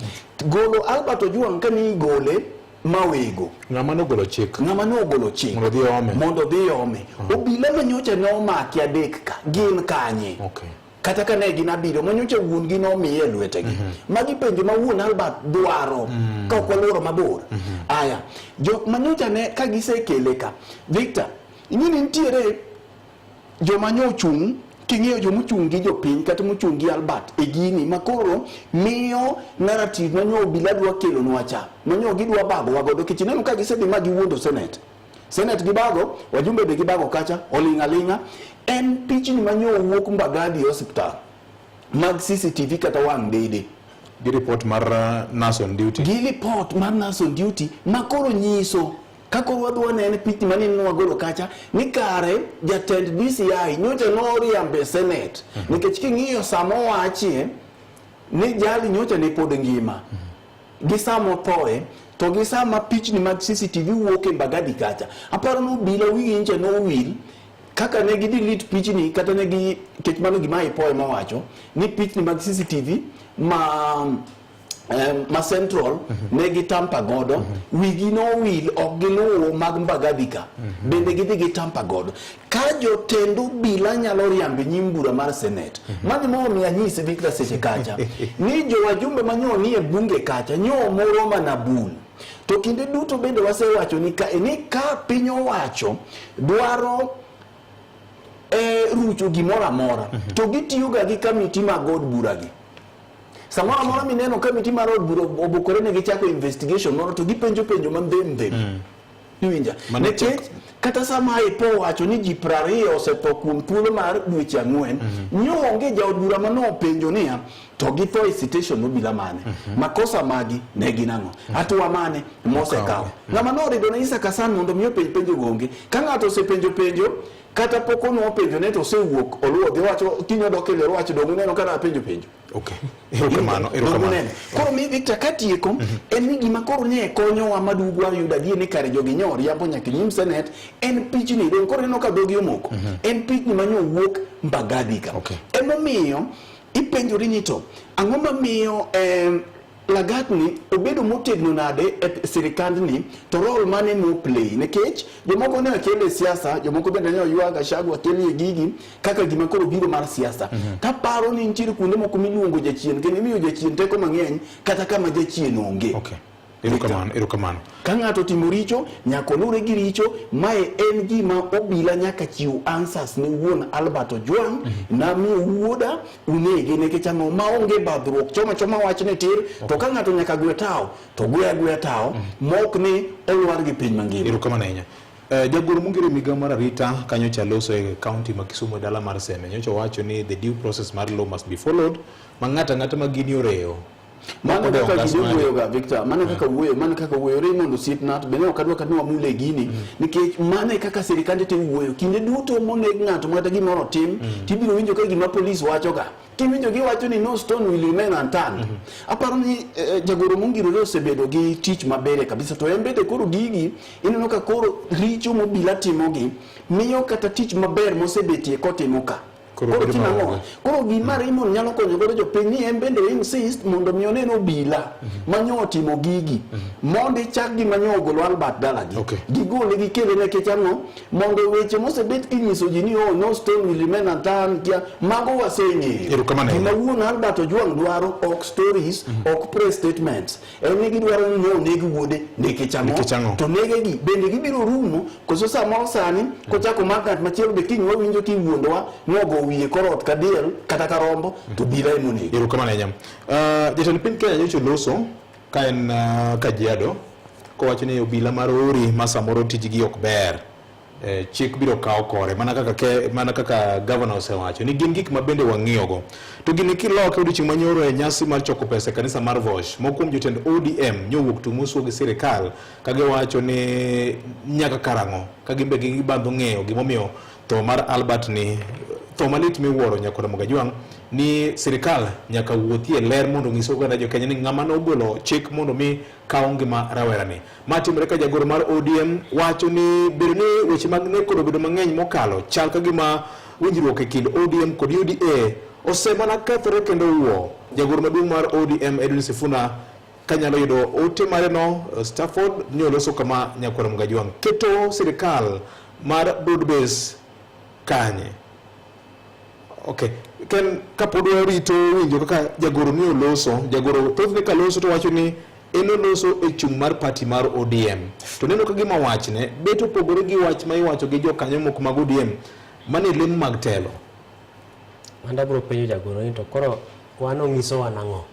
L: Golo Albert Ojwang' kani gole mawego
M: ng'ama nogolo chik
L: mondo dhi ome. Obila manyocha ne omaki adek ka gin kanye, kata ka ne gin abiro manyocha wuon gi nomiye e lwetegi. Magi penjo ma wuon Albert dwaro ka ok waluoro mabor. Aya, jok manyocha ne ka gisekele ka Victor, ing'eni nitiere joma nyochung' king'iyo jomochung' gi jopiny kata mochung' gi Albert e gini makoro miyo narrative manyo obila dwa kelo nwacha, manyo gidwa bago wagodo. Kich neno ka gisedhi ma giwuondo Senate gibago, wajumbe be gibago kacha, oling'aling'a. En pichni manyo wuok Mbagathi hospital mag CCTV kata wang' dede
M: gi report mar nurse on duty makoro nyiso kakoro wadwa nene pichni maneno wagolo kacha ni kare jatend DCI nyocha noriambe Senate. Nikech king'iyo samo wachie ni jali nyocha ne pod ngima gi samo thoe to gi sama pichni mag CCTV wuok e Mbagathi kacha. Aparo no bila wigi nche no will kaka ne gi delete pichni kata ne gi kech mano gima ipoe mawacho ni pichni mag CCTV ma central ne gi tampa godo, wigi no will ok giluwo mag Mbagathi ka bende gidhi gi tampa godo. Ka jotend obila nyalo riambe nyim bura mar Senate, mani mo mi anyisi Victor seche kacha ni jo wajumbe manyo ni e bunge kacha nyo moro mana bul. To kinde duto bende wasewacho ni ka piny owacho dwaro rucho gimoro amora to gitiyo ga gi kamiti mag od buragi. Samoro amora mineno kamiti mar od bura obokore ne gichako investigation moro to gipenjo man them
L: iwinja nekech kata sama ipo wacho ni ji 20 osetho kuom thuolo mar dweche 4 nyonge jaod bura mano penjo niya to githo e citation obila mane makosa magi ne ginang'o atwa mane mosekawo ng'ama norido ne Isaac Hassan mondo miyo penjo gonge ka ng'ato osepenjo kata poko no penjo ne to osewuok oluwo dhi wacho kinyo dokele wacho dongo neno kana penjo
M: okay erokamano
L: koro mi Victor katieko en ni gima koro ne konyowa madugwa yuda die ni kare jogi nyori yambo nyaka nyim Senate en pichni don koro neno ka dogi omoko en pichni manyo wuok Mbagathi ka emomiyo ipenjori ni to ang'o mamiyo Lagat ni obedo motegno nade e sirikand ni to role mane no play nekech jomoko ne akele siasa jomoko bende ne oyuaga shagu akele gigi kaka gima koro biro mar siasa kaparo ni nchiri kunde moko miluongo jachien kendo miyo jachien teko mang'eny kata kama jachien onge
M: erokamano
L: ka ng'ato timo richo nyaka lure gi richo mae en gima obila nyaka chiw answers ne wuon Albert Ojwang na mi wuoda unege nekech ang'o maonge badruok choma wach ne tir to ka ng'ato nyaka gwe tao to gwe tao mok ni olwar gi piny mangima
M: erokamano ahinya jagoro mongere miga mar arita kanyo chaloso e county ma Kisumu dala mar Seme nyocho wacho ni the due process mar law must be followed mang'ata magini oreo
L: mana kaka gidogo ga Victor mana kaka wuoyo Raymond Osipnat bene okadwa kadwa mule gini nikech mana kaka sirikande te wuoyo kinde duto moneg ng'ato mata gimoro tim tibiro winjo ka gima police wacho ga kiwinjo gi wacho ni no stone will remain unturned aparo ni jagoro mongiro lo sebedo gi tich mabere kabisa to embede koro gigi ineno ka koro richo mobila timogi miyo kata tich maber mosebetie kotimo ka koro gima Raymond nyalo konyo godo jopiny ni en bende insist mondo mi oneno obila manyo timo gigi mondo chak gi manyo golo Albert dalagi gigole gikele ne kechano mondo weche mosebet kinyiso ji ni no stone will remain unturned mago wasenye gima wuon Albert Ojwang dwaro ok stories ok press statements en ni gidwaro ni no negi wuode ne kechano to nege gi bende gibiro rumo koso sama sani kochako market machielo be kinyo winjo ki wuondowa nogo wiye korot kadiel kata karombo to bila imuni
M: erokamano ahinya jatend piny Kenya nyocho loso ka en Kajiado kowacho ni obila mar ori ma samoro tijgi ok ber chik biro kawo kore mana kaka governor osewacho ni gin gik mabende wang'iyogo to gini kiloke odiochieng' manyoro e nyasi mar choko pesa e kanisa mar Vosh mokuom jotend ODM nyowuok tumusuo gi sirikal kagiwacho ni nyaka karang'o ka gimbe gibandho ng'eyo gimomiyo to mar Albert ni to malit miwuoro Nyakoro Ojwang ni sirikal nyaka wuothie ler mondo ng'iso oganda jo Kenya ni ng'ama nogolo chik mondo mi kawo ngima rawerani matimore ka jagoro mar ODM wacho ni bedo ni weche mag nek kod bedo mang'eny mokalo chal ka gima winjruok e kind ODM kod UDA osemana kethore kendo wuo jagoro maduong' mar ODM Edwin Sifuna kanyalo yudo ote mare no Stafford nyoloso kama Nyakoro Ojwang keto sirikal mar Broadbase kanye okay ken kapod warito winjo kaka jagoro ni oloso jagoro thothne ka loso to wacho ni en oloso e chung' mar party mar ODM to neno ka gima wachne beto pogore gi wach ma iwacho gi jokanyo moko mag ODM mane lem mag telo
N: anda bro penjo jagoro ni to koro wan ong'iso wanang'o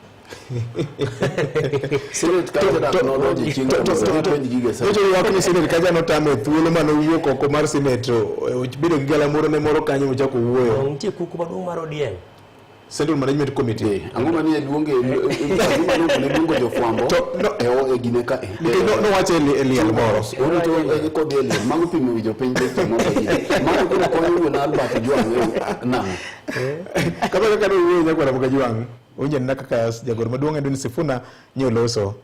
L: Senate kaja technology chinga
M: wakni Senate kaja notame thuolo mano wuok oko mar Senate bedo gi galamoro ne moro kanyo mochako wuoyo
N: nitie kuku maduong' mar ODM
M: Central Management Committee
L: ang'o manie duonge ne duongo jofwambo e gine ka
M: no wache liel moro
L: ono to ko dele mago pimo wijo piny de mo mago ko konyo wuon Albert Ojwang na
M: kaka no wuoyo Nyakoro Ojwang onye kaka jagoro maduong' Edwin Sifuna nyoloso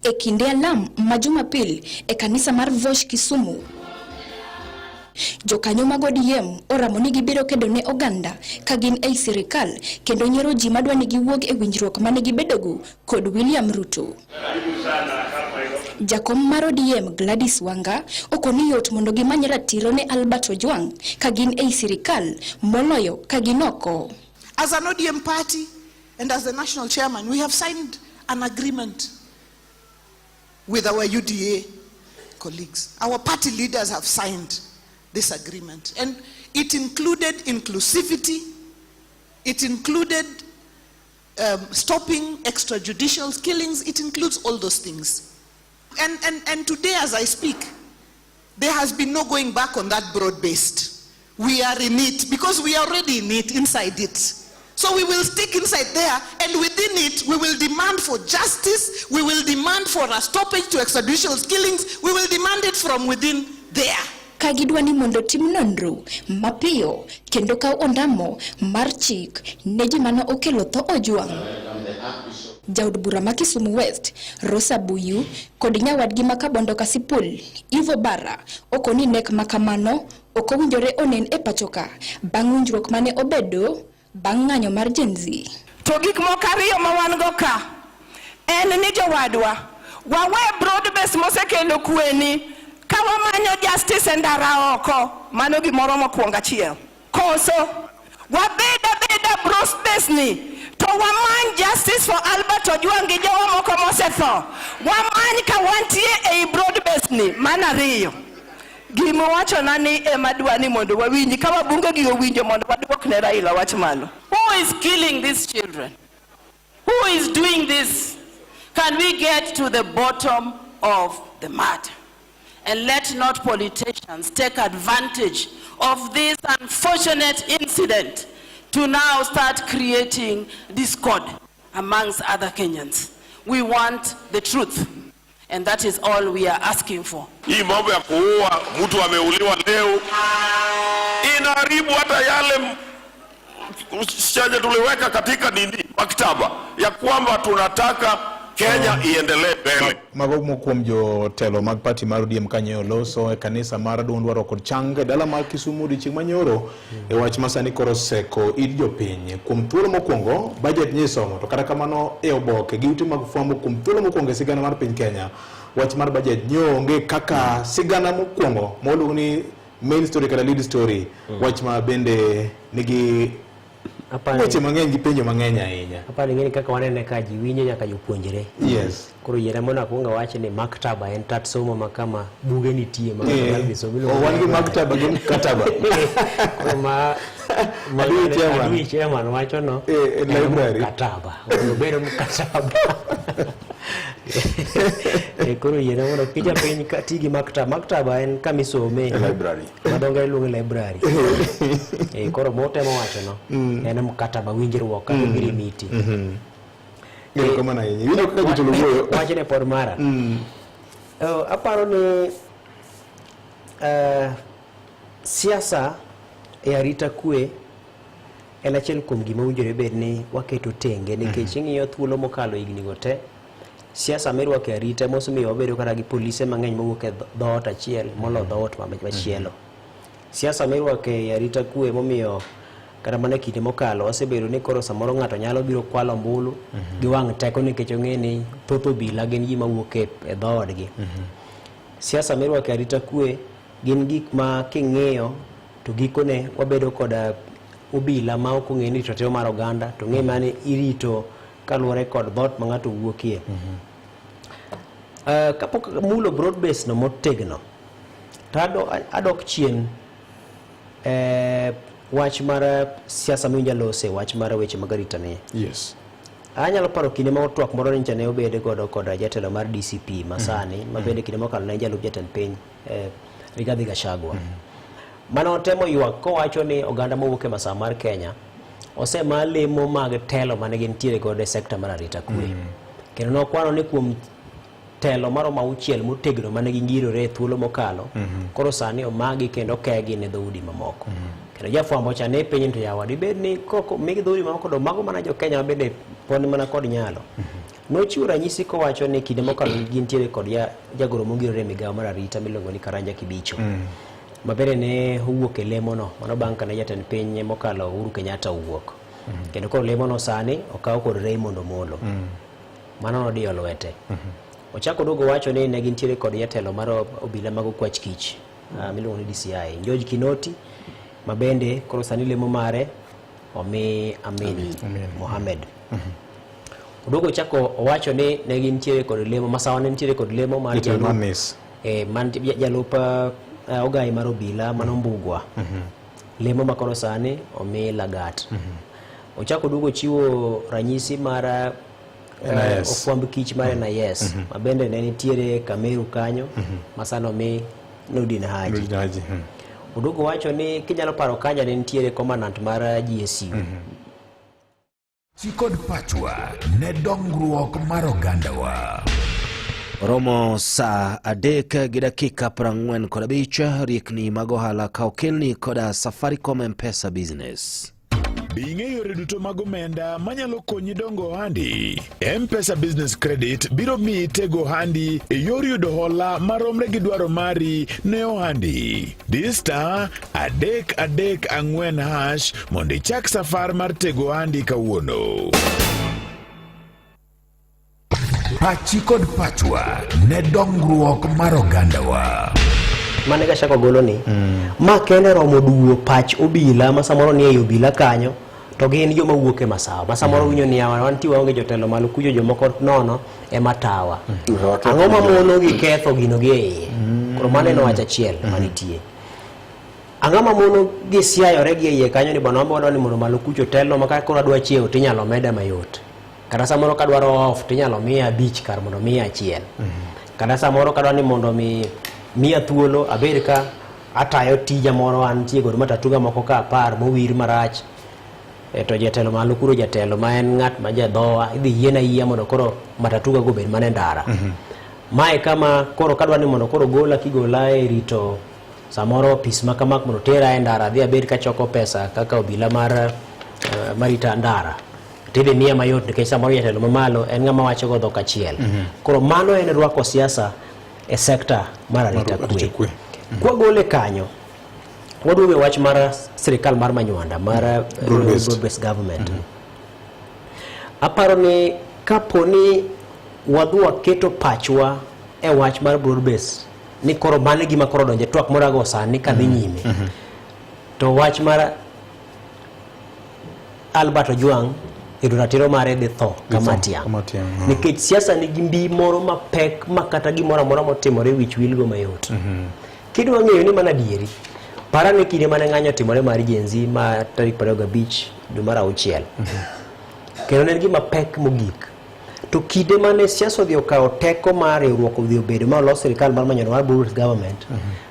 O: e kinde alam ma Jumapil e kanisa mar Vosh Kisumu jokanyo mag ODM oramo ni gibiro kedo ne oganda ka gin ei sirikal kendo nyiero ji madwa ni giwuog e winjruok mane gibedogo kod William Ruto. Jakom mar ODM Gladys Wanga okoni yot mondo gimany ratiro ne Albert Ojwang ka gin ei sirikal moloyo ka ginoko.
P: As an ODM party and as the national chairman, we have signed an agreement with our UDA colleagues. Our party leaders have signed this agreement, and it included inclusivity, it included stopping extrajudicial killings, it includes all those things. And today as I speak, there has been no going back on that broad-based. We are in it because we are already in it, inside it. So we will stick inside there, and within it, we will demand for justice, we will demand for a stoppage to extrajudicial killings, we will demand it from within there.
O: Kagidwa ni mondo tim nonro mapiyo kendo ka ondamo mar chik ne ji mane okelo tho Ojwang. Jaod bura ma Kisumu West, Rosa Buyu, kod nyawadgi ma Kabondo Kasipul, Ivo Bara, okoni nek makamano okowinjore onen e pachoka bang' winjruok mane obedo bang' ng'anyo mar Gen Z.
Q: To gik moko ariyo ma wan go ka en ni jowadwa wawe broad base mosekelo kweni ka wamanyo justice e ndara oko, mano gimoro mokwongo achiel. Koso wabeda broad base ni to wamany justice for Albert Ojwang gi jowa moko mosetho, wamany ka wantie ei broad base ni. Mana ariyo gimo wacho nani emadwani mondo wawinji ka wabunge gi owinjo mondo wadwok ne Raila wach malo.
R: Who is killing these children? Who is doing this? Can we get to the bottom of the matter? And let not politicians take advantage of this unfortunate incident to now start creating discord amongst other Kenyans. We want the truth, and that is all we are asking for.
S: Hii mambo ya kuua mtu ameuliwa leo inaharibu hata yale chenye tuliweka katika maktaba ya kwamba tunataka Kenya iendelee mbele.
M: Mago mokuom jotelo mag party mar ODM kanyo loso e kanisa mar duond waro kod change dala mar Kisumu di chieng' manyoro e wach masani koro seko id jopiny kuom thuolo mokwongo budget nyisomo to kata kamano e oboke gi ute mag fwambo kuom thuolo mokwongo e sigana mar piny Kenya wach mar budget nyonge kaka sigana mokwongo moluongo ni main story kata lead story wach ma bende nigi weche mang'eny gi penjo mang'eny ahinya.
N: Apani ng'eni kaka wanene ka ji winjo nyaka jopuonjre.
M: Yes.
N: Koro yera mona kuonga wache ni maktaba en tat somo makama buge nitie ma ngalbi somo.
M: Wan gi maktaba gi kataba.
N: Koro ma adui chairman wacho no
M: library
N: kataba. Obero kataba. Koro yera mona pija piny katigi maktaba en kamisome
M: library.
N: Madonga iluongo library. Koro motemo wacho no en mkataba winjruok ka giri miti.
M: Ngero kama na yeye. Wino kaka jitolo wuoyo.
N: Wache ne pod mara. Aparo ni siasa e arita kwe en achiel kuom gima owinjore bed ni waketo tenge nikech ing'iyo thuolo mokalo higni go te siasa mirwako e arita mosumiyo wabedo kata gi polise mang'eny mowuok e dhoot achiel molo dhoot machielo. Siasa mirwako e arita kwe momiyo kata mana kinde mokalo wasebedo ni koro samoro ng'ato nyalo biro kwalo mbulu gi wang' teko nikech ong'e ni thoth obila gin gima wuok e dhoodgi. Siasa mirwako e arita kwe gin gik ma king'iyo to gikone wabedo koda obila ma ok ong'e ni ratiro mar oganda to ng'e mane irito kaluwore kod dhoot ma ng'ato wuokie. Kapok mulo broad base no motegno to adok chien wach mar siasa minjalose wach mar weche mag arita ne.
M: Yes.
N: Anyalo paro kinde ma otwak moro ncha ne obede godo kod jatelo mar DCP masani mabende kinde mokalo ne jalup jatend piny Rigathi Gachagua. Mano temo ywak kowacho ni oganda mowuok e masaa mar Kenya osema lemo mag telo mane gintiere godo e sekta mar arita kwe. Kendo nokwano ni kuom telo maro mauchiel motegno mane gingirore e thuolo mokalo koro sani omagi kendo kegi ne dhoudi mamoko. Kendo jafwambo cha ne piny to yawadi bed ni koko migi dhoudi mamoko do mago mana jo Kenya bende poni mana kod nyalo. Nochiwo ranyisi kowacho ni kinde mokalo gintiere kod jagoro mogirore e migawo mar arita miluongo ni Karanja Kibicho. Mabere ne owuok e lemo no mano bang' kane jatend piny mokalo Uhuru Kenyatta owuok. Kendo koro lemo no sani okaw kod Raymond Omolo. Mano nodiyo lwete. Ochako dogo wacho ni ne gintiere kod jatelo mar obila mag Okwach Kich miluongo ni DCI George Kinoti mabende koro sani lemo mare omi Amin Mohamed. Odogo chako owacho ni ne gintiere kod lemo masawa ne ntiere kod lemo mar jalup Ogai mar obila mano Mbugwa. Lemo makoro sani omi Lagat. Ochako dugo chiwo ranyisi mar okwamb kich mar NIS mabende ne nitiere Kameru kanyo masano mi Nurdin Haji. Udugu wacho ni kinyalo paro kanya ne nitiere commandant mar GSU.
C: Chikod pachwa ne dongruok mar ogandawa.
A: Romo saa 3:45 riekni mag ohala ka okelni koda Safaricom M-Pesa Business.
C: Bing'e yore duto mag omenda manyalo konyi dongo ohandi. M-Pesa Business Credit biro miyi tego ohandi e yor yudo hola maromre gi dwaro mari ne ohandi. Di star 334# mondo ichak safar mar tego ohandi kawuono. Pachi kod pachwa ne dongruok mar ogandawa.
N: Mane ga chako golo ni ma kene romo duo pach obila ma samoro ni e obila kanyo to gin joma wuok e masawa ma samoro winyo ni wan ti waonge jotelo malo kujo jomoko nono e matawa ang'o ma mono gi ketho gino gi e koro mane no wacha chiel manitie ang'o ma mono gi siayore gi e kanyo ni bwana mbodo ni mono malo kujo telo ma ka koro adwa chiew tinyalo meda mayot kada samoro kadwaro off tinyalo miya beach kar mondo miya achiel kada samoro kadwa ni mondo miya thuolo Amerika atayo tija moro an tiego matatuga moko ka par mowir marach to jatelo malo kuro jatelo ma en ngat ma jadhowa idhi yiena yia mondo koro matatuga go bed mane ndara mae kama koro kadwa ni mondo koro gola kigola e rito samoro pis makamak mondo tera e ndara dhi Amerika choko pesa kaka obila mar marita ndara tebe miya mayot nikech samoro jatelo mamalo en ngama wacho go dhok achiel koro mano en rwako siasa e sekta mar arita kwe. Kwa gole kanyo waduwe wach mar sirikal mar Manywanda mar broad-based government. Aparo ni kaponi wadua keto pachwa e wach mar broad-based ni koro mane gima koro donje twak morago sani kadhi nyime. To wach mar Albert Ojwang ratiro mare de tho kamatia nikech siasa ni gimbi moro mapek makata gimoro amora motimore wich wilgo mayot kidwa ng'eyo ni mana dieri para ni kinde mane ng'anyo timore mar jenzi ma tarik 25 dwe mar 6 kendo ne gima pek mogik to kinde mane siasa odhi okawo teko mar riwruok odhi obedo ma los sirikal mar manyo mar Burundi government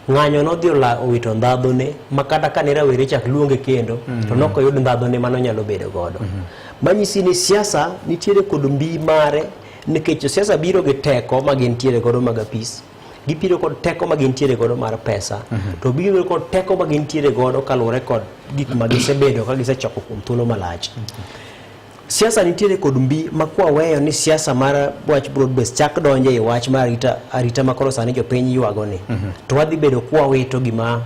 N: ng'anyo no dhi owito ndadho ne makata ka ne rawere chak luonge kendo to nokoyud ndadho ne mano nyalo bedo godo manyisi ni siasa nitiere kod mbi mare nikech siasa biro gi teko ma gintiere godo mag apis gipiro kod teko ma gintiere godo mar pesa to biro kod teko ma gintiere godo kalure kod gik ma gisebedo ka gisechoko kuom thuolo malach siasa nitiere kod mbi makwa weyo ni siasa mar wach broad-based chak donje e wach mar arita makoro sani jopiny yuago ni to wadhi bedo kwa wito gima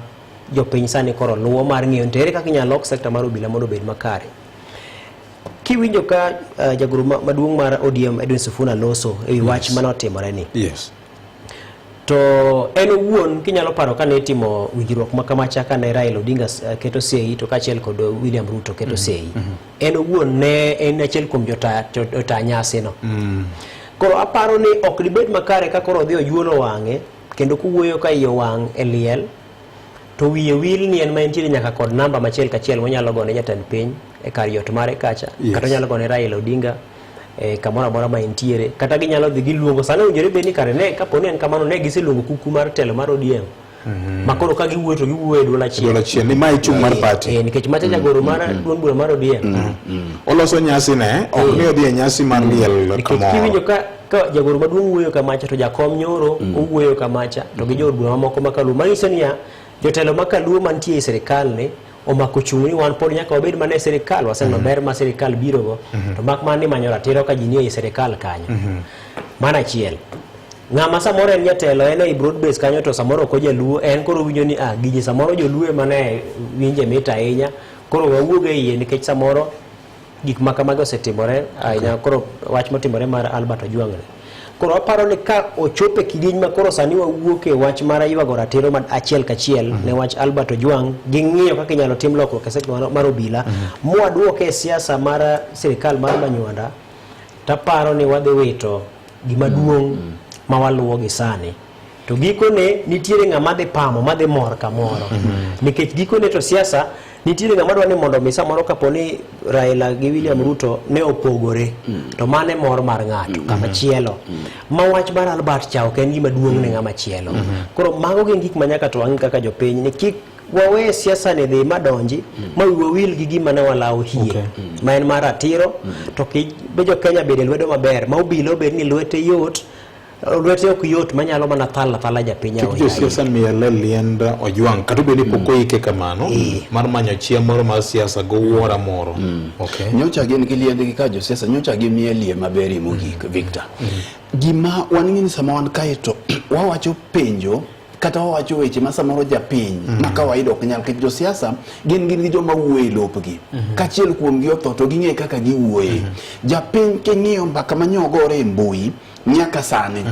N: jopiny sani koro luwo mar ng'eyo tere kaka inyalo lok sekta mar obila mondo obed makare kiwinjo ka jagoro maduong' mar ODM Edwin Sifuna loso e wach manotimore ni to en owuon kinyalo paro ka ne timo winjruok makamacha ka ne Raila Odinga keto sei to kachiel kod William Ruto keto sei en owuon ne en achiel kuom jota nyasi no koro aparo ni ok dibed makare ka koro dhi oyuolo wang'e kendo kuwuoyo ka iyo wang' e liel to wiye wil ni en ma entiere nyaka kod namba machiel kachiel monyalo gone jatend piny e kar yot mare kacha kata nyalo gone Raila Odinga kamora mora ma entiere kata ginyalo dhi giluongo sana ujere be ni kare ne kaponi en kamano ne giseluongo kuku mar telo mar ODM makoro ka giwuoyo to giwuoyo dwol achiel
M: ni mai chung mar party
N: nikech macha jagoro mar duond bura mar ODM
M: oloso nyasi ne ok ni odhi e nyasi mar liel
N: kamoro kiwinjo ka jagoro maduong' wuoyo kamacha to jakom nyoro owuoyo kamacha to gi jod bura mamoko makaluo manyiso niya jotelo makaluo mantie e sirikal ne omako chung' ni wan pod nyaka wabed mana e sirikal waseneno ber ma sirikal biro go to mak man ni manyo ratiro ka ji nie e sirikal kanyo mana achiel ng'ama samoro en jatelo en e broad-based kanyo to samoro ok ojaluo en koro winjo ni gigi samoro joluo mane winje mit ahinya koro wawuog e iye nikech samoro gik makamago osetimore ahinya koro wach motimore mar Albert Ojwang koro aparo ni ka ochope kidieny ma koro sani wawuok e wach mar ywago ratiro mar achiel kachiel ne wach Albert Ojwang gi ng'iyo kaka inyalo tim lokruok e sekta mar obila mwaduoke e siasa mar sirikal mar Manywanda taparo ni wadhi wito gima duong' ma waluwo gi sani to gikone nitiere ng'ama dhi pamo madhi mor kamoro nikech gikone to siasa nitiere ng'ama dwa ni mondo misa moro kaponi Raila gi William Ruto ne opogore to mane mor mar ng'ato kama chielo ma wach mar Albert Chao ken gima duong' ne ng'ama chielo koro mago gin gik manyaka to wang' kaka jopiny ni kik wawe siasa ne dhi madonji ma wil gi gima ne walawo hie ma en mar ratiro to be jo Kenya bede lwedo maber ma obilo bed ni lwete yot lwete ok yot manyalo mana thala japiny
M: awuoyo jo siasa miele liend Ojwang kata bedi poko ike kamano mar manyo chiemo moro mar siasa go wuora moro
L: nyocha gin gi liend gi ka jo siasa nyocha gi mielie maberi mogik Victor gima waning'ini sama wan kae to wawacho penjo kata wawacho weche ma samoro japiny ma kawaida ok nyal kech jo siasa gin gi joma wuoyo e lopgi kachiel kuom gi otho to ging'e kaka giwuoye japiny king'iyo mbaka manyogore e mbui nyaka sani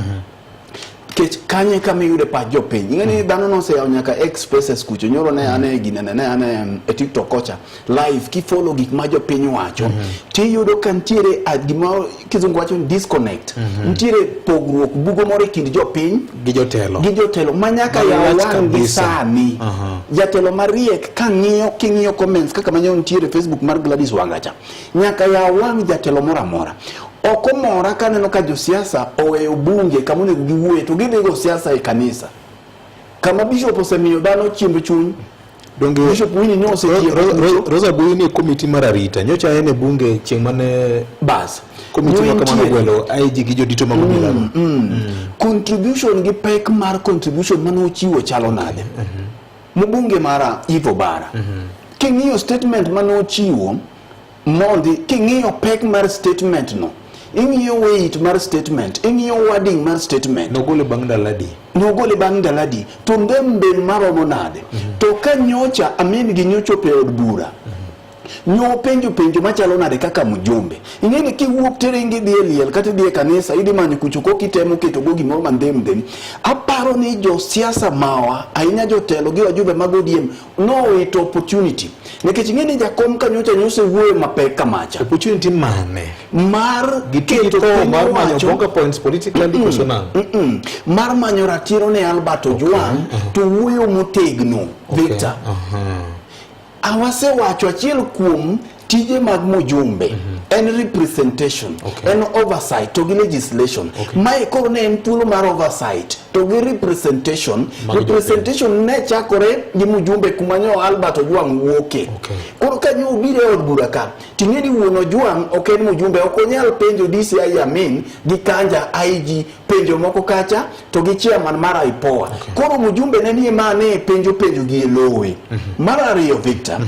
L: kech kanye kama yude pa jopiny ing'eni dhano noseyawo nyaka X-Spaces kucho nyoro ne ane ginene ne ane e TikTok kocha live kifollow gik ma jopiny wacho tiyudo ka ntiere gima kizungu wacho disconnect ntiere pogruok bugo moro e kind jopiny
M: gi jotelo
L: ma nyaka yawang' gi sani jatelo mariek king'iyo comments kaka manyo ntiere Facebook mar Gladys Wangacha nyaka yawang' jatelo moro amora oko mora kaneno ka jo siasa oweyo bunge kama onego giwuoye to gidhigo siasa e kanisa kama bishop osemiyo dhano chiemb chuny
M: donge
L: bishop Winnie nyose
M: Rosa Bui ni komiti mar arita nyocha en e bunge chieng' mane
L: bas
M: komiti ma kamano gwelo IG gi jodito mag obila
L: contribution gi pek mar contribution mano chiwo chalo nade mbunge mara Ivo Bara king'iyo statement mano chiwo mondi king'iyo pek mar statement no ing'iyo weight mar statement ing'iyo wording mar statement
M: nogole bang' daladi to ndembe maromo nade to ka
L: nyocha amin gi nyocho pe od bura nyo penjo machalo nade kaka mjumbe ing'eni kiwuok terengi dhi e liel kata dhi e kanisa idi manyo kuchuko kitemo keto go gimoro mandem aparo ni jo siasa mawa ahinya jotelo gi wajumbe mag ODM no it opportunity nikech ing'eni jakom ka nyocha nyose wuoyo mapek kamacha
M: opportunity mane
L: mar
M: keto mar manyo bonga points politically personal
L: mar manyo ratiro ne Albert Ojwang to wuoyo motegno Victor awase wacho achiel kuom tije mag mujumbe en representation en oversight to gi legislation mai koro ne en thuolo mar oversight to gi representation ne chakore gi mujumbe kuma nyo Albert Ojwang wuoke koro ka nyo bire od bura ka ting'eni wuon Ojwang ok en mujumbe ok onyal penjo DCI Amin gi Kanja IG penjo moko kacha to gi chairman mar IPOA koro mujumbe ne nie mane penjo gi elowe mar ariyo Victor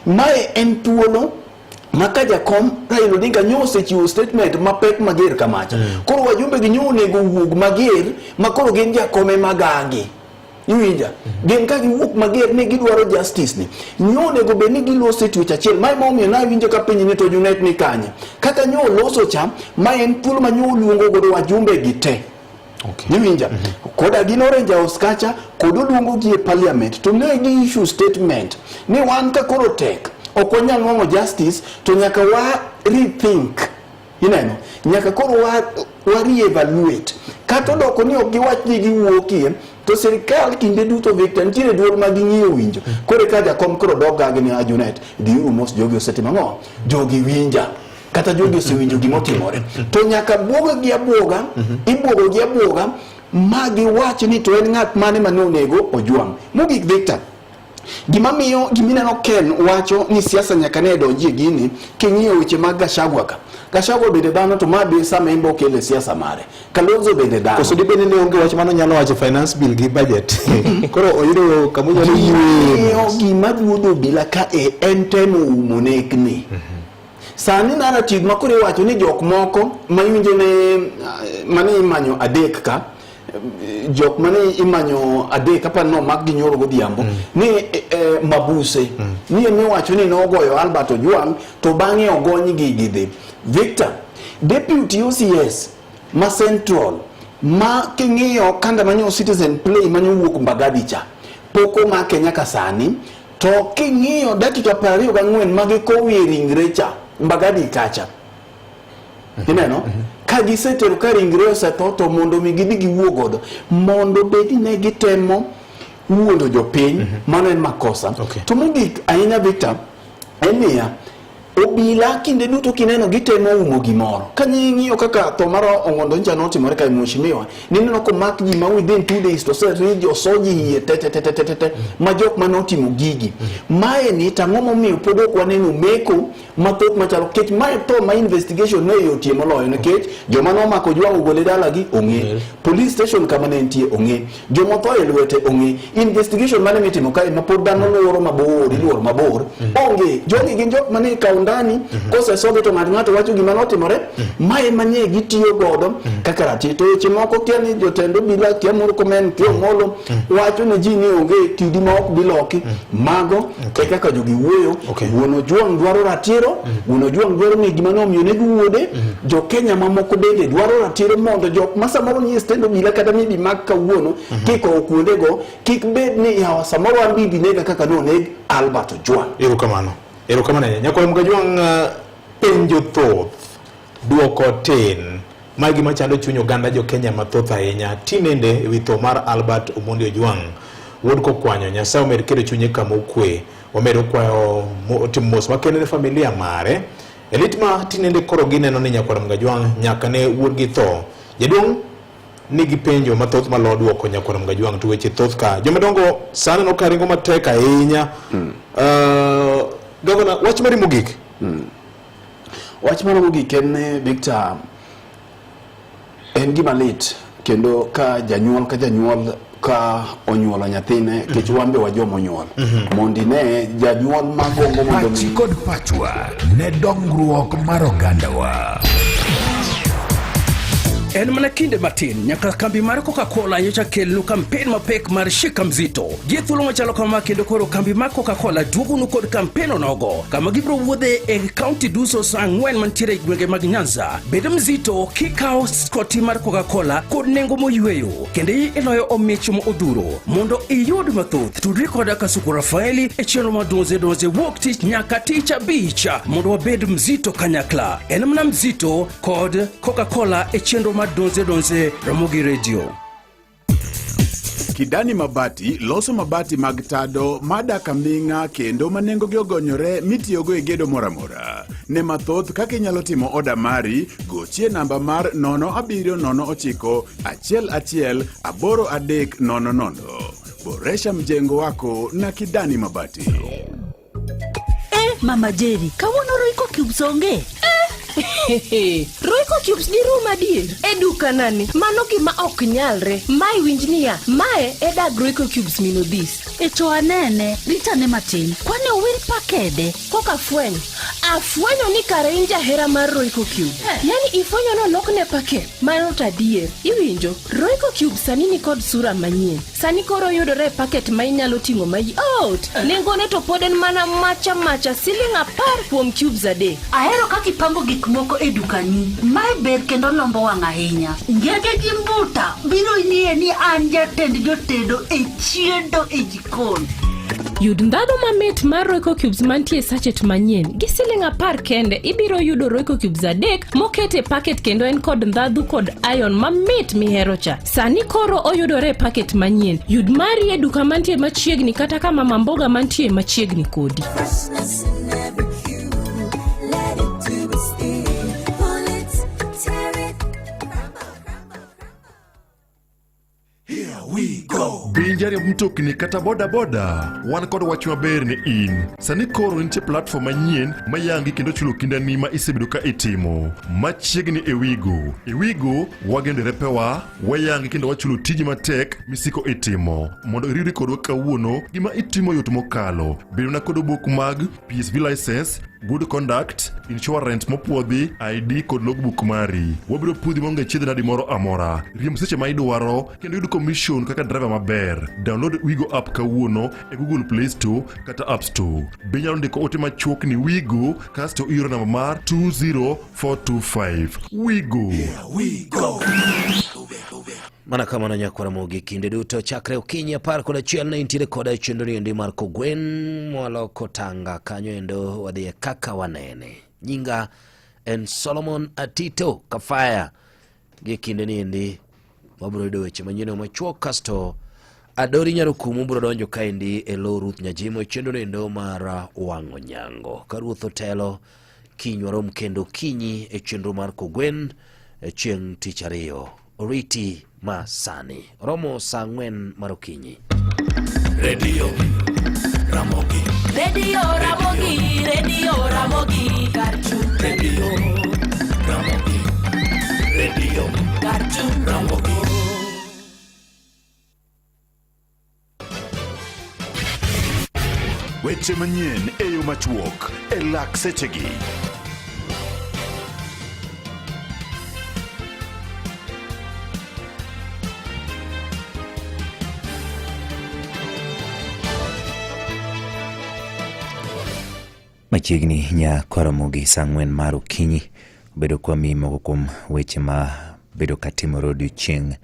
L: mai en thuolo maka jakom Raila Odinga nyose chiwo statement mapek mager kamacha koro wajumbe gi nyone go wuog mager makoro gin jakome magangi iwinja gin ka giwuok mager ne gidwaro justice ni nyone go beni gilose twech achiel mai momiyo na winjo ka piny ne to Junet ni kanye kaka nyo loso cha mai en thuolo ma nyo luongo go wajumbe gi te niwinja koda gin Orange House kacha kod oluongo gi e parliament to ne gi issue statement ni wan ka koro tek okonya ng'ongo justice to nyaka wa rethink ineno nyaka koro wa reevaluate kata doko ni ok giwach ni giwuokie to sirikal kinde duto Victor ntiere duol ma ging'iyo winjo kore ka jakom koro doga gi ne Junet diuru mos jogi osetimo ng'o jogi winja kata jogi osewinjo gimotimore to nyaka buogo gi abuoga ibuogo gi abuoga ma giwach ni to en ng'at mane manonego Ojwang mogik Victor gimamiyo gimineno Ken wacho ni siasa nyaka ne donjie gini king'iyo weche mag Gachagua bende dhano to ma be sama imbo kele siasa mare Kalonzo bende dhano
M: koso dibende ne onge wach mano nyalo wacho finance bill gi budget koro oyudo kamunyalo ywe
L: gima duodo bila ka en temo umonekni sani narrative makore wacho ni jok moko mayunje ne mane imanyo adek ka jok mane imanyo adek kapa no mag ginyoro godhiambo ni mabuse ni eme wacho ni nogoyo Albert Ojwang to bang'e ogony gi gidhi Victor deputy OCS ma central ma king'iyo kanda manyo Citizen Play manyo wuok Mbagathi cha poko ma Kenya ka sani to king'iyo dakika 24 magi kowi ringre cha Mbagathi kacha ineno ka gisetero ka ringre osetho to mondo mi gidhi giwuo godo mondo bedi ne gitemo wuondo jopiny mano en makosa. To mogik ahinya Victor en niya obila kinde duto kineno gitemo umo gimoro. Kanying'iyo kaka tho mar Ong'ondo ncha notimore kae mheshimiwa, nineno ko mak ji ma within 2 days to say jo soji hie te ma jok manotimo gigi. Mae ni tang'o momiyo pod ok waneno meko mathoth machalo kech mae tho ma investigation ne yotie moloyo nikech joma nomako jwang'o gole dalagi ong'e, police station kama ne nitie ong'e, joma tho e lwete ong'e, investigation mane mitimo kae ma pod dhano luoro mabor iluoro mabor onge. Jogi gin jok mane ikawo ndani kose sobe to ng'ato wacho gima notimore. Mae manye gitiyo godo kaka ratito weche moko kia ni jotendo bila kia moro komen kia molo wacho ne ji ni onge kidi ma ok biloki mago kaka jogi wuoyo. Wuono Juang dwaro ratiro, wuono Juang dwaro ni gima nomiyo ne wuode. Jo Kenya mamoko bende dwaro ratiro mondo jok ma samoro ni stendo bila kata mibi mag kawuono kiko kuonde go kik bed ni yawa samoro ambibi nega kaka noneg Albert Juang.
M: Erokamano nyakwa Mga Juang penjo thoth duoko tin magi machando chuny oganda jo Kenya mathoth ahinya tinende ewi tho mar Albert Omondi Ojwang wuod kokwanyo Nyasaye omed kedo chunye kama okwe omedo kwayo timo mos makende ne familia mare elitma tinende koro gineno ni nyakwa Mga Juang nyaka ne wuodgi tho. Jaduong' nigi penjo mathoth malo duoko nyakwa Mga Juang to weche thoth ka jomedongo sana no karingo matek ahinya. Governor, wach mari mogik?
L: Wach mari mogik en Victor en gima lit kendo ka janyuol ka onyuolo nyathine kech wambe wa jomo nyuol mondi ne janyuol magombo mondo
C: pachi kod pachwa ne dongruok mar ogandawa.
T: En mana kinde matin nyaka kambi mar Coca-Cola nyocha kelnu kampen mapek mar Shika Mzito. Gi thuolo machalo kama kendo koro kambi mar Coca-Cola duogonu kod kampen onogo kama gibro wuodhe e kaunti duso sa 4 mantiere e gwenge mag Nyanza. Bed mzito kikawo skoti mar Coca-Cola kod nengo moyweyo kendo iloyo omich mo odhuro mondo iyud mathoth. Tudri koda Kasuku Rafaeli e chenro ma donze wuok tich nyaka tich abich mondo wabed mzito kanyakla. En mana mzito kod Coca-Cola e chenro donze Ramogi Radio.
C: Kidani Mabati loso mabati mag tado madaka minga kendo manengo gi ogonyore mitiyogo e gedo moramora. Ne mathoth kaka inyalo timo oda mari gochie namba mar 0709 11 boresha mjengo wako na Kidani Mabati.
U: Mama Jerry, kawuono Royco Cubes onge? Royco Cubes ni rum adier e duka nani mano gima ok nyalre. Mai winjnia mae e dag Royco Cubes minodhis
V: e to anene ritane matin kwani owil pakede
U: koka afwenyo ni kare inja hera mar Royco Cubes yani ifwenyo no lokne paket mano tadier. Iwinjo Royco Cubes sani ni kod sura manyien sani koro yudore paket ma inyalo ting'o mai out nengone to poden mana macha siling 10 kuom cubes ade.
V: Ahero kaka ipango gik moko e dukani mai ber kendo lombo wang' ahinya. Ngege gi mbuta biro nie ni an jatend jotedo e chiendo e jikon.
U: Yud ndhadhu mamit mar Royco Cubes mantie sachet manyien gi siling 10 kende. Ibiro yudo Royco Cubes 3 mokete paket kendo en kod ndhadhu kod iron mamit mihero cha. Sani koro oyudore paket manyien. Yud mari e duka mantie machiegni kata kama mamboga mantie machiegni kodi.
K: Binjari mtokni kata boda wan kod wach maber ni in. Sani koro nitie platform manyien mayangi kendo chulo kindani ma isebedo ka itimo machiegni e Wigo wagendere pewa wayangi kendo wachulo tiji matek misiko itimo mondo iriri kodwa kawuono gima itimo yot mokalo. Bedo na kod obok mag PSV license, good conduct, insurance mopuodhi, ID kod logbook mari. Wabiro pudhi monge chiedh nadi moro amora. Riemb seche ma idwaro kendo yudo commission kaka driver maber. Download Wigo app kawuono e Google Play Store kata App Store. Benyalo ndiko ote machuok ni Wigo kasto iro namba mar 20425. Wigo.
A: Mana kama na nyakwa Mogi kinde duto chakre ukinyi 10:1 koda chendo ni ndi Marco Gwen mwalo kotanga kanyo endo wadhie kaka wanene. Nyinga en Solomon Atito Kafaya gi kinde ni ndi wabro yudo weche manyien machuok kasto
D: Adori Nyarukumu bro donjo kaendi e lo Ruth Nyajimo chendo nendo mar Wang'o Nyango. Ka Ruth otelo kiny warom kendo kinyi e chenro mar Kogwen chieng' tich ariyo. Oriti ma sani. Romo saa 4 mar okinyi.
B: Radio Ramogi. Radio Ramogi. Radio Ramogi. Karchu. Radio Ramogi. Radio Karchu Ramogi.
C: Weche manyien e yo machuok e lak sechegi.
A: Machiegni nya Karamogi saa 4 mar okinyi bedo kwa mi moko kuom weche ma bedo katimore odiochieng'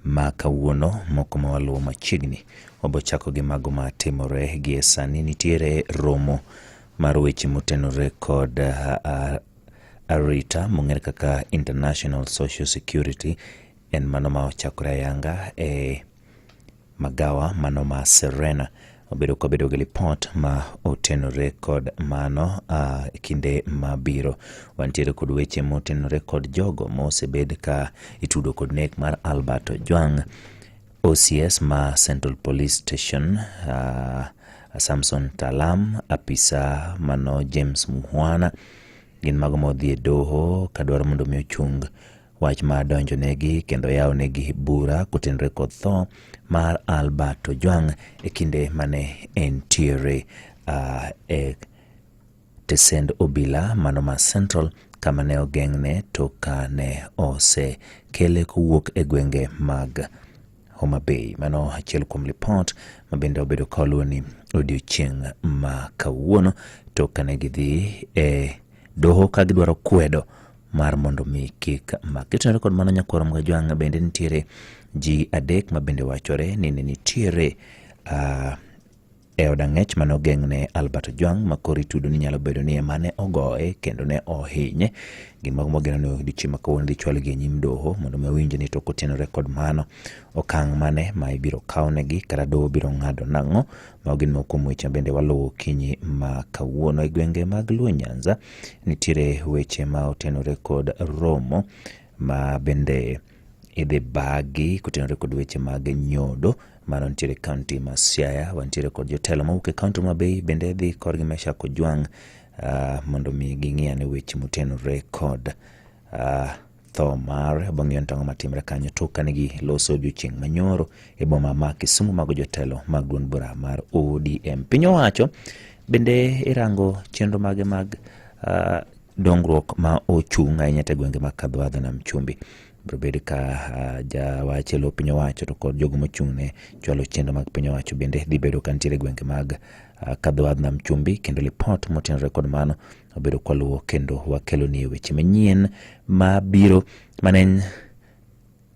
A: ma kawuono. Moko ma waluwo machiegni wabo chako gi mago ma timore gi sani. Nitiere romo mar weche motenore kod arita mong'ere kaka International Social Security. En mano ma ochakore ayanga e magawa mano ma Serena. Obedo kwa bedo gi report ma otenore kod mano kinde mabiro. Wantiere kod weche motenore kod jogo mosebed ka itudo kod nek mar Albert Ojwang. OCS ma Central Police Station, Samson Talam, apisa mano James Muhwana, gin mago modhi e doho kadwaro mondo mi ochung wach ma donjo negi kendo yaw negi bura kutenre kod tho mar Albert Ojwang e kinde mane entiere e tesend obila mano ma Central kama ne ogeng'ne to ka ne ose kele kowuok e gwenge mag Homa Bay. Mano achiel kuom report ma bende obedo kaluwo ni odiochieng' ma kawuono to kane gidhi e doho ka gidwaro kwedo mar mondo mi kik makitore kod mano nyakwaro mga Ojwang. Bende nitiere ji adek ma bende wachore ni nitiere e od ang'ech mane ogeng'ne Albert Ojwang ma koro itudo ni nyalo bedo ni mane ogoye kendo ne ohinye. Gima mogeno ni odiochieng' ma kawuono dhi chwal gi nyim doho mondo mi winj ni to kotenore kod mano okang' mane ma ibiro kawnegi kata doho biro ng'ado nang'o. Ma gin moko kuom weche bende waluwo kinyi ma kawuono. E gwenge mag Luo Nyanza nitiere weche ma otenore kod romo ma bende idhi bagi kutenore kod weche mag nyodo. Mano nitiere kaunti ma Siaya. Wantiere kod jotelo mawuok e kaunti ma Bay bende dhi korgi Meshack Ojwang mondo mi ging'iane weche motenore kod tho mar Bong'yon Tang'o matimre kanyo to kanegi loso odiochieng' manyoro e boma ma Kisumu mago jotelo mag duond bura mar ODM. Piny owacho bende irango chenro mage mag dongruok ma ochung' ahinya te gwenge mag Kadhwadho Nam Chumbi. Brobedi ka jawache lo piny owacho to kod jogo mochung' ne chwalo chenro mag piny owacho bende dhi bedo ka nitiere gwenge mag Kadhwadho Nam Chumbi kendo report motenore kod mano obedo kwaluwo kendo wakelo ni weche manyien ma biro. Manen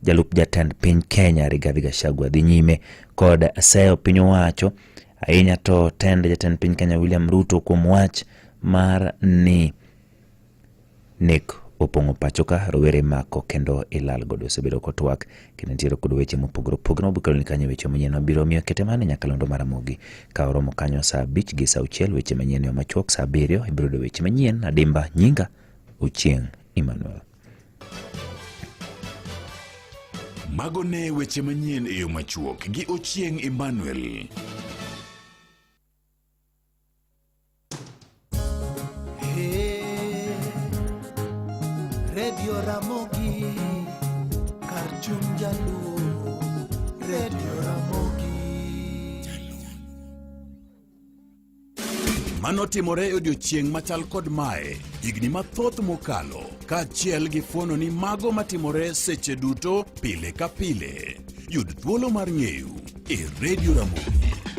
A: jalup jatend piny Kenya Rigathi Gachagua dhi nyime kod seyo piny owacho ahinya to tend jatend piny Kenya William Ruto kuom wach mar ni nek opong'o pacho ka rowere mako kendo ilal godo. Osebedo kotwak kendo nitiere kod weche mopogore opogore mabukalo ni kanyo weche manyien mabiro miyo kete mane nyakalondo mar Ramogi ka oromo kanyo saa 5 gi saa 6 weche manyien yo machuok saa 7 ibiro do weche manyien. Adimba nyinga Ochieng' Emmanuel.
C: Mago ne weche manyien e yo machuok gi Ochieng' Emmanuel.
B: Radio Ramogi, Karchum Jaluo, Radio Ramogi.
C: Mano timore odiochieng' machal kod mae higni mathoth mokalo kaachiel gi fuono ni mago matimore seche duto pile ka pile. Yud thuolo mar ng'eyo e Radio Ramogi.